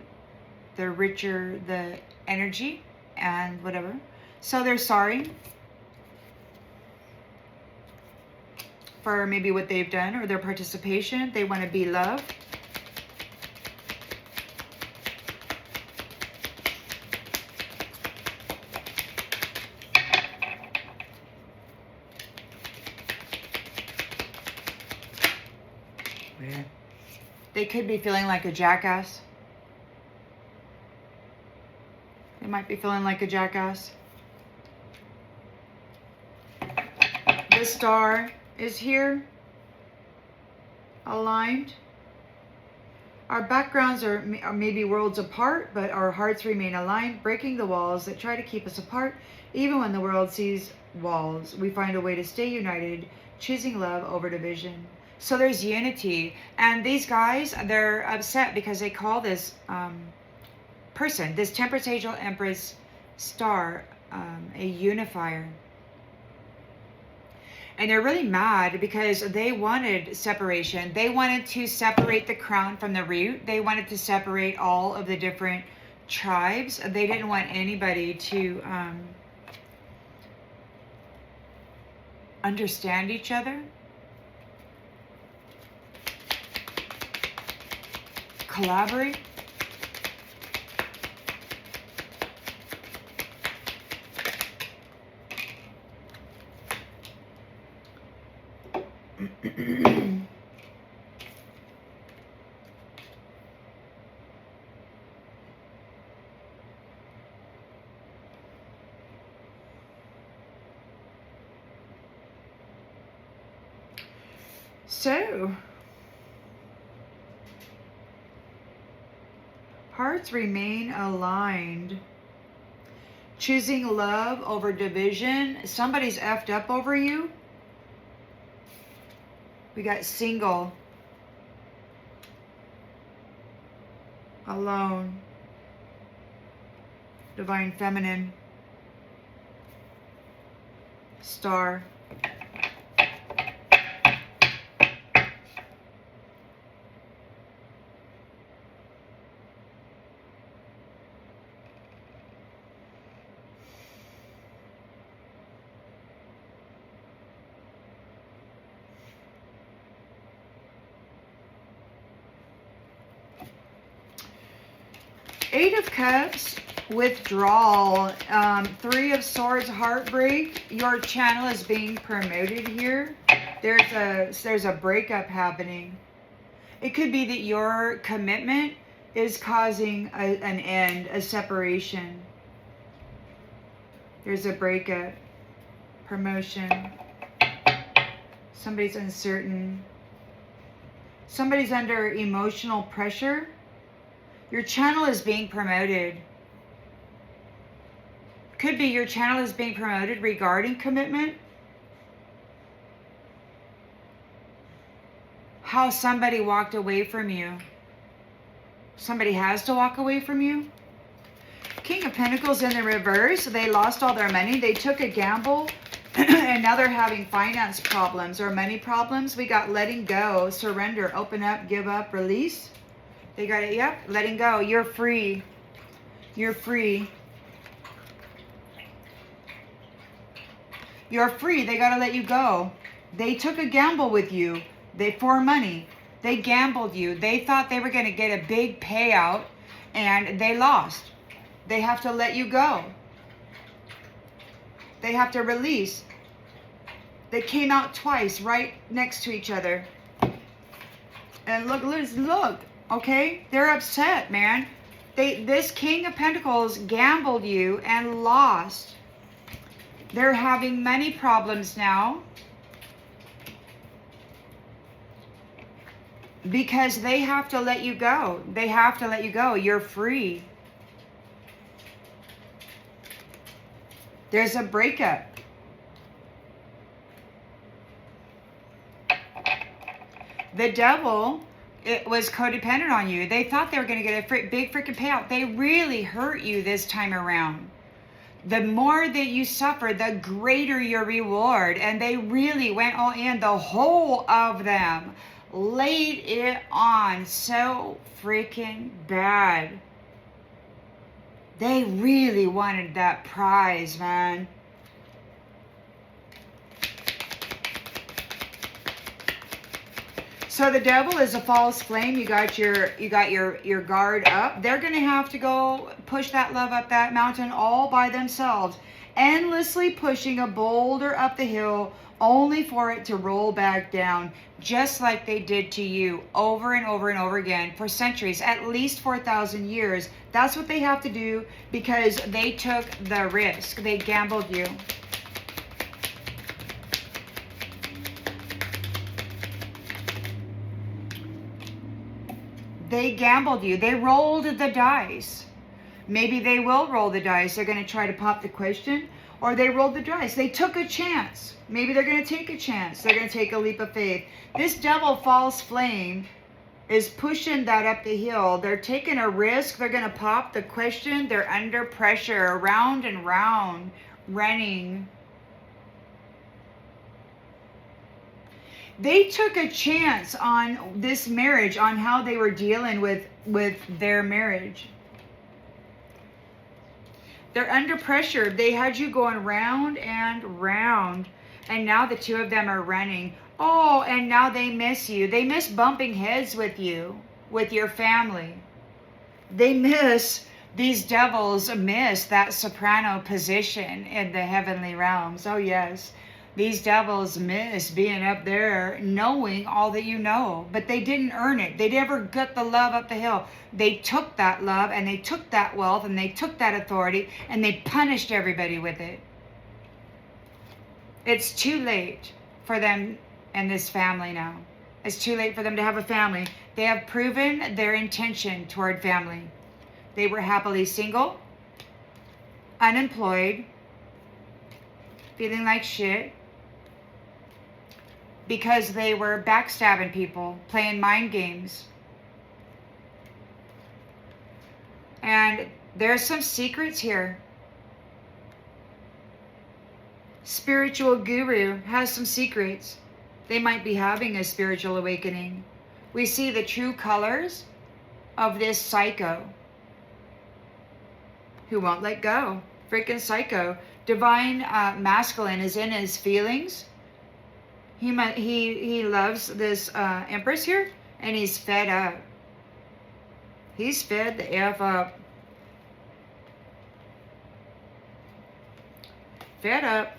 richer the energy and whatever. So they're sorry for maybe what they've done or their participation. They want to be loved. Yeah. They could be feeling like a jackass. They might be feeling like a jackass. The star is here, aligned. Our backgrounds are maybe worlds apart, but our hearts remain aligned, breaking the walls that try to keep us apart. Even when the world sees walls, we find a way to stay united, choosing love over division. So there's unity. And these guys, they're upset because they call this person, this Temperance Angel Empress star, a unifier. And they're really mad because they wanted separation. They wanted to separate the crown from the root. They wanted to separate all of the different tribes. They didn't want anybody to understand each other, collaborate. So, hearts remain aligned. Choosing love over division. Somebody's effed up over you. We got single. alone, divine feminine, star. Eight of Cups, withdrawal. Three of Swords, heartbreak. Your channel is being promoted here. There's a breakup happening. It could be that your commitment is causing an end, a separation. There's a breakup, promotion. Somebody's uncertain. Somebody's under emotional pressure. Your channel is being promoted. Could be your channel is being promoted regarding commitment. How somebody walked away from you. Somebody has to walk away from you. King of Pentacles in the reverse. They lost all their money. They took a gamble. And now they're having finance problems or money problems. We got letting go, surrender, open up, give up, release. They got it, yep, letting go. You're free. You're free. You're free. They got to let you go. They took a gamble with you. For money. They gambled you. They thought they were going to get a big payout and they lost. They have to let you go. They have to release. They came out twice right next to each other. And look. Okay, they're upset, man. This King of Pentacles gambled you and lost. They're having money problems now because they have to let you go. They have to let you go. You're free. There's a breakup. The Devil, it was codependent on you. They thought they were going to get a big freaking payout. They really hurt you this time around. The more that you suffer, the greater your reward. And they really went all in. The whole of them laid it on so freaking bad. They really wanted that prize, man. So the Devil is a false flame. You got your guard up. They're going to have to go push that love up that mountain all by themselves. Endlessly pushing a boulder up the hill only for it to roll back down. Just like they did to you over and over and over again for centuries. At least 4,000 years. That's what they have to do because they took the risk. They gambled you. They gambled you. They rolled the dice. Maybe they will roll the dice. They're going to try to pop the question. Or they rolled the dice. They took a chance. Maybe they're going to take a chance. They're going to take a leap of faith. This Devil false flame is pushing that up the hill. They're taking a risk. They're going to pop the question. They're under pressure. Round and round. Running. They took a chance on this marriage, on how they were dealing with their marriage. They're under pressure. They had you going round and round. And now the two of them are running. Oh, and now they miss you. They miss bumping heads with you, with your family. They miss, these devils miss that soprano position in the heavenly realms. Oh, yes. These devils miss being up there knowing all that you know, but they didn't earn it. They never got the love up the hill. They took that love and they took that wealth and they took that authority and they punished everybody with it. It's too late for them and this family now. It's too late for them to have a family. They have proven their intention toward family. They were happily single, unemployed, feeling like shit, because they were backstabbing people, playing mind games. And there's some secrets here. Spiritual guru has some secrets. They might be having a spiritual awakening. We see the true colors of this psycho who won't let go. Freaking psycho. Divine masculine is in his feelings. He loves this Empress here, and he's fed up. He's fed the F up. Fed up.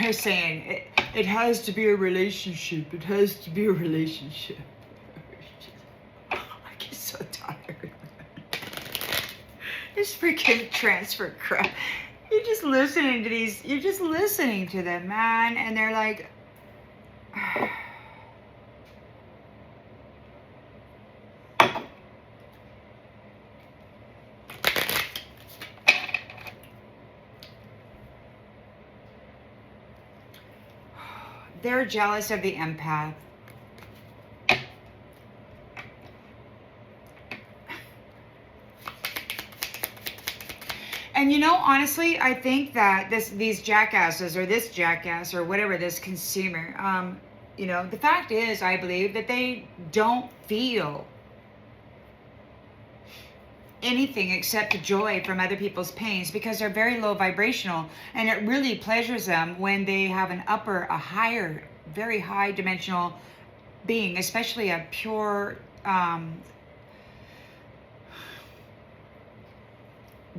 They're saying it has to be a relationship. It has to be a relationship. I get so tired. This freaking transfer crap. You're just listening to these. You're just listening to them, man, and they're like. They're jealous of the empath. And you know, honestly, I think that these jackasses, or this jackass, or whatever, this consumer, you know, the fact is, I believe that they don't feel anything except joy from other people's pains, because they're very low vibrational, and it really pleasures them when they have a higher, very high dimensional being, especially a pure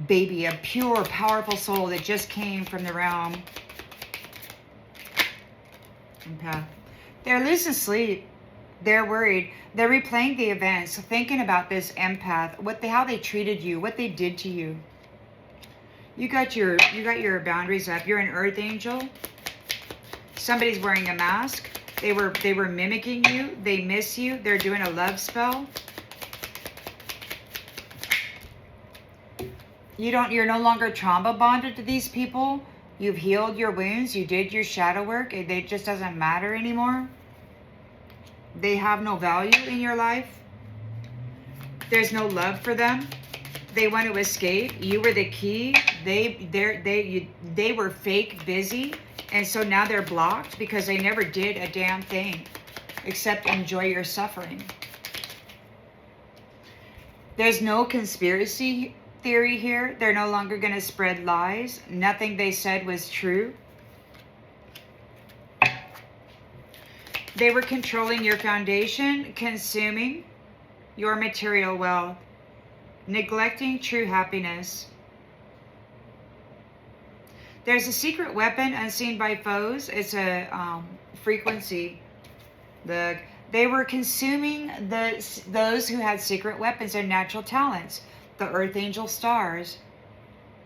baby, a pure, powerful soul that just came from the realm. Empath. They're losing sleep. They're worried. They're replaying the events, thinking about this empath, how they treated you, what they did to you. You got your boundaries up. You're an earth angel. Somebody's wearing a mask. They were mimicking you. They miss you. They're doing a love spell. You're no longer trauma bonded to these people. You've healed your wounds. You did your shadow work. It just doesn't matter anymore. They have no value in your life. There's no love for them. They want to escape. You were the key. They were fake busy, and so now they're blocked because they never did a damn thing except enjoy your suffering. There's no conspiracy theory here. They're no longer going to spread lies. Nothing they said was true. They were controlling your foundation, consuming your material wealth, neglecting true happiness. There's a secret weapon unseen by foes. It's a frequency. They were consuming those who had secret weapons and natural talents, the earth angel stars.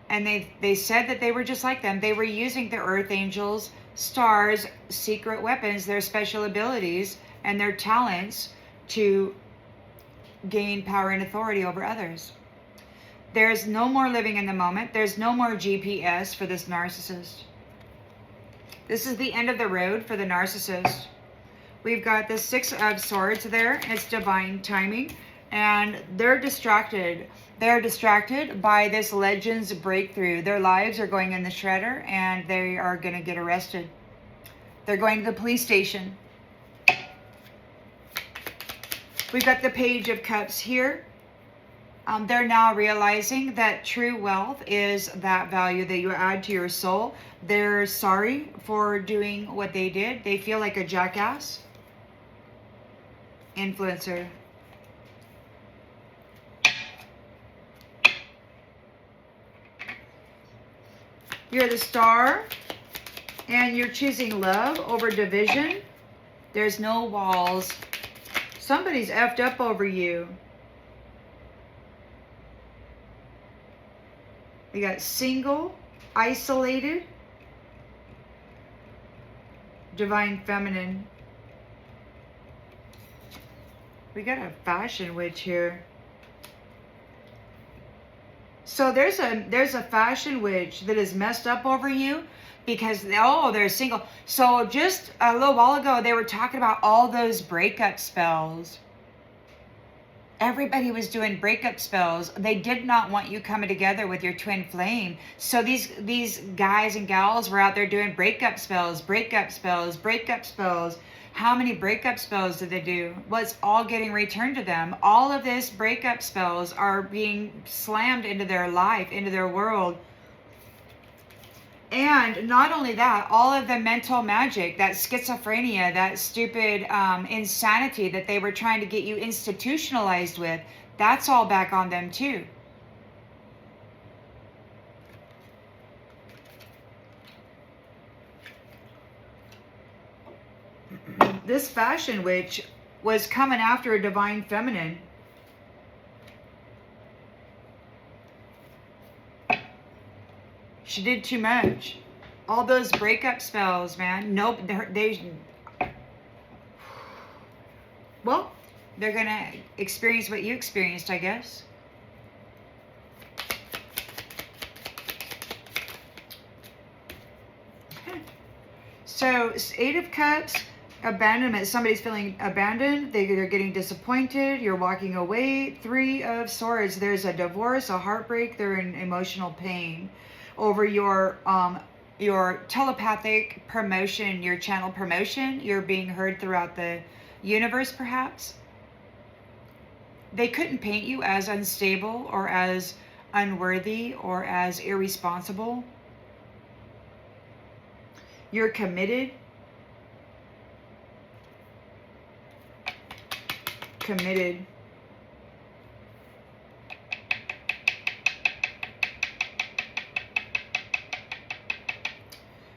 And they said that they were just like them. They were using the earth angels, stars, secret weapons, their special abilities, and their talents to gain power and authority over others. There's no more living in the moment. There's no more GPS for this narcissist. This is the end of the road for the narcissist. We've got the Six of Swords there. It's divine timing. And they're distracted. They're distracted by this Legends breakthrough. Their lives are going in the shredder, and they are going to get arrested. They're going to the police station. We've got the Page of Cups here. They're now realizing that true wealth is that value that you add to your soul. They're sorry for doing what they did. They feel like a jackass. Influencer. You're the Star, and you're choosing love over division. There's no walls. Somebody's effed up over you. We got single, isolated. Divine feminine. We got a fashion witch here. So there's a fashion witch that is messed up over you because, oh, they're single. So just a little while ago, they were talking about all those breakup spells. Everybody was doing breakup spells. They did not want you coming together with your twin flame. So these guys and gals were out there doing breakup spells, breakup spells, breakup spells. How many breakup spells did they do? Well, it's all getting returned to them. All of this breakup spells are being slammed into their life, into their world. And not only that, all of the mental magic, that schizophrenia, that stupid insanity that they were trying to get you institutionalized with, that's all back on them too. This fashion witch was coming after a divine feminine. She did too much. All those breakup spells, man. Nope, well, they're gonna experience what you experienced, I guess. Okay. So, 8 of Cups, abandonment. Somebody's feeling abandoned. They're getting disappointed. You're walking away. 3 of Swords. There's a divorce, a heartbreak. They're in emotional pain over your telepathic promotion, your channel promotion. You're being heard throughout the universe, perhaps. They couldn't paint you as unstable or as unworthy or as irresponsible. You're committed. Committed.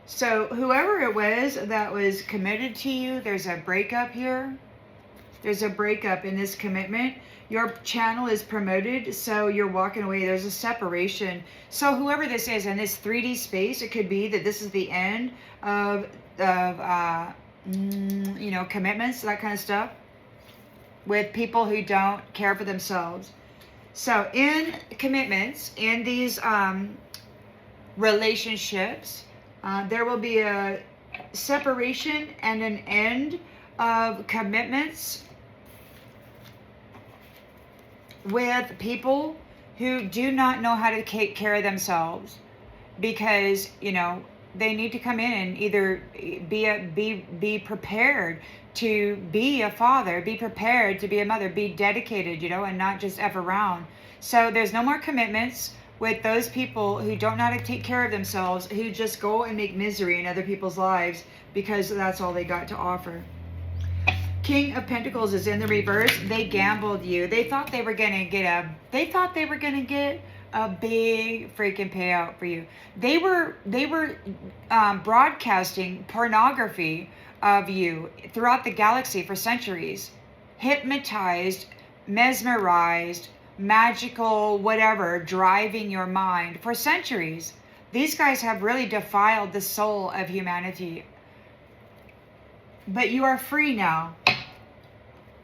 So whoever it was that was committed to you, there's a breakup here. There's a breakup in this commitment. Your channel is promoted, so you're walking away. There's a separation. So whoever this is in this 3D space, it could be that this is the end of you know, commitments, that kind of stuff, with people who don't care for themselves. So in commitments, in these relationships, there will be a separation and an end of commitments with people who do not know how to take care of themselves, because, you know, they need to come in and either be prepared to be a father, be prepared to be a mother, be dedicated, you know, and not just F around. So there's no more commitments with those people who don't know how to take care of themselves, who just go and make misery in other people's lives because that's all they got to offer. King of Pentacles is in the reverse. They gambled you. They thought they were gonna get a big freaking payout for you. They were broadcasting pornography of you throughout the galaxy for centuries. Hypnotized, mesmerized, magical, whatever, driving your mind for centuries. These guys have really defiled the soul of humanity. But you are free now.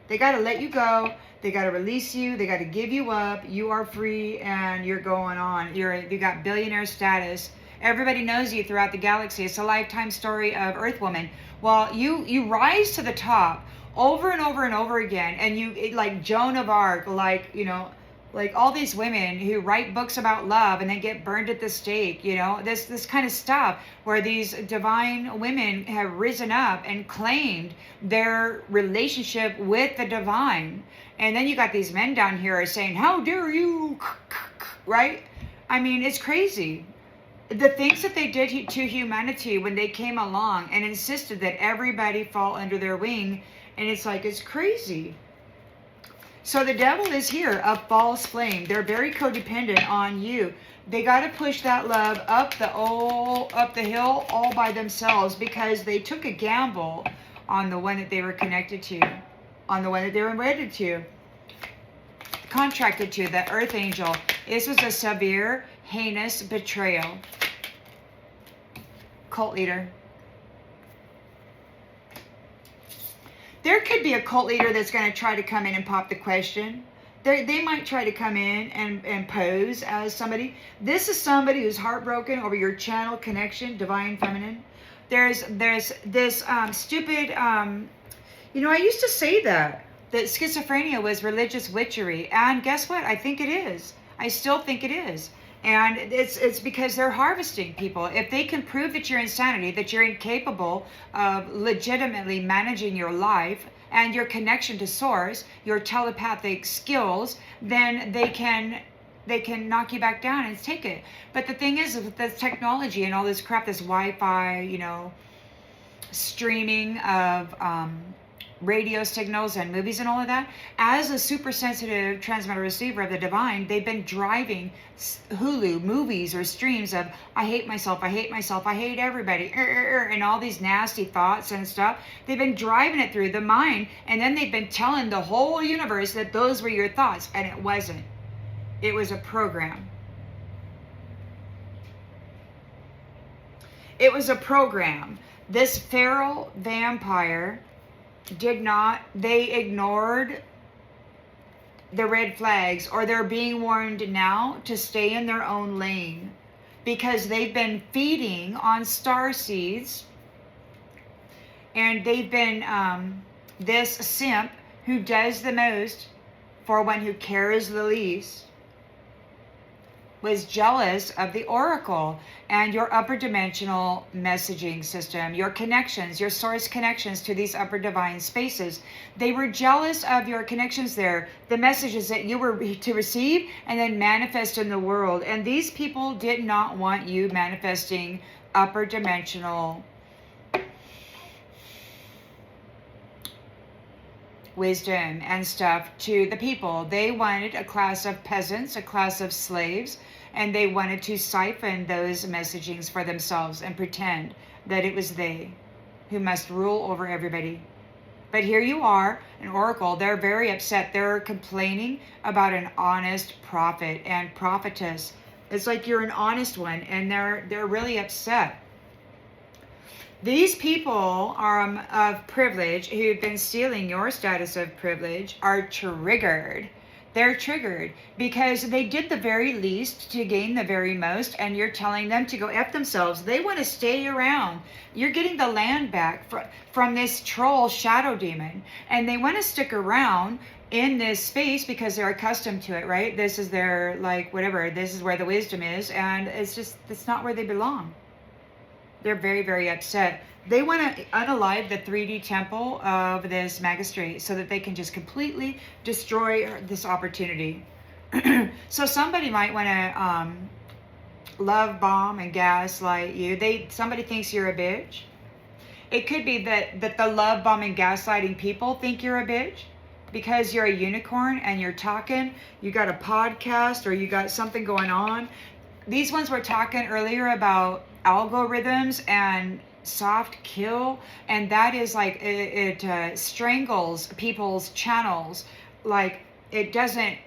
They got to let you go. They got to release you. They got to give you up. You are free and you're going on. You got billionaire status. Everybody knows you throughout the galaxy. It's a lifetime story of Earthwoman. Well, you rise to the top over and over and over again. And you, like Joan of Arc, like, you know, like all these women who write books about love and then get burned at the stake, you know, this kind of stuff where these divine women have risen up and claimed their relationship with the divine. And then you got these men down here saying, how dare you, right? I mean, it's crazy. The things that they did to humanity when they came along and insisted that everybody fall under their wing. And it's like, it's crazy. So the devil is here, a false flame. They're very codependent on you. They got to push that love up the hill all by themselves, because they took a gamble on the one that they were connected to, on the one that they were wedded to, contracted to, the earth angel. This was a severe, heinous betrayal. Cult leader. There could be a cult leader that's going to try to come in and pop the question. They might try to come in and pose as somebody. This is somebody who's heartbroken over your channel connection, divine feminine. There's this stupid, you know, I used to say that schizophrenia was religious witchery. And guess what? I think it is. I still think it is. And it's because they're harvesting people. If they can prove that you're insanity, that you're incapable of legitimately managing your life and your connection to source, your telepathic skills, then they can knock you back down and take it. But the thing is, with this technology and all this crap, this Wi-Fi, you know, streaming of radio signals and movies and all of that, as a super sensitive transmitter receiver of the divine, they've been driving Hulu movies or streams of I hate myself, I hate everybody, and all these nasty thoughts and stuff. They've been driving it through the mind, and then they've been telling the whole universe that those were your thoughts, and it wasn't. It was a program. It was a program. This feral vampire they ignored the red flags, or they're being warned now to stay in their own lane because they've been feeding on star seeds, and they've been this simp who does the most for one who cares the least was jealous of the oracle and your upper dimensional messaging system, your connections, your source connections to these upper divine spaces. They were jealous of your connections there, the messages that you were to receive and then manifest in the world. And these people did not want you manifesting upper dimensional wisdom and stuff to the people. They wanted a class of peasants, a class of slaves, and they wanted to siphon those messagings for themselves and pretend that it was they who must rule over everybody. But here you are, an oracle. They're very upset. They're complaining about an honest prophet and prophetess. It's like you're an honest one, and they're really upset. These people are of privilege who've been stealing your status of privilege are triggered. They're triggered because they did the very least to gain the very most, and you're telling them to go F themselves. They want to stay around. You're getting the land back from this troll shadow demon, and they want to stick around in this space because they're accustomed to it, right? This is their, like, whatever. This is where the wisdom is, and it's not where they belong. They're very, very upset. They want to unalive the 3D temple of this magistrate so that they can just completely destroy this opportunity. So somebody might want to love bomb and gaslight you. Somebody thinks you're a bitch. It could be that the love bomb and gaslighting people think you're a bitch because you're a unicorn and you're talking. You got a podcast or you got something going on. These ones were talking earlier about algorithms and soft kill, and that is like it strangles people's channels. Like it doesn't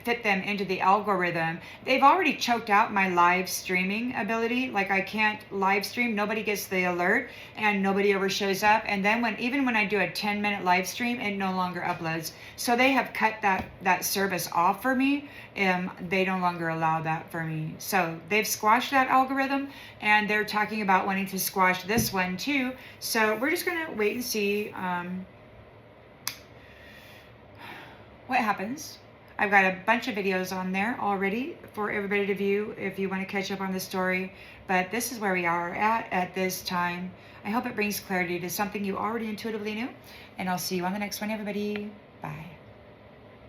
fit them into the algorithm. They've already choked out my live streaming ability. Like I can't live stream, nobody gets the alert and nobody ever shows up. And then even when I do a 10-minute live stream, it no longer uploads. So they have cut that service off for me. They no longer allow that for me. So they've squashed that algorithm, and they're talking about wanting to squash this one too. So we're just gonna wait and see what happens. I've got a bunch of videos on there already for everybody to view if you want to catch up on the story. But this is where we are at this time. I hope it brings clarity to something you already intuitively knew. And I'll see you on the next one, everybody. Bye.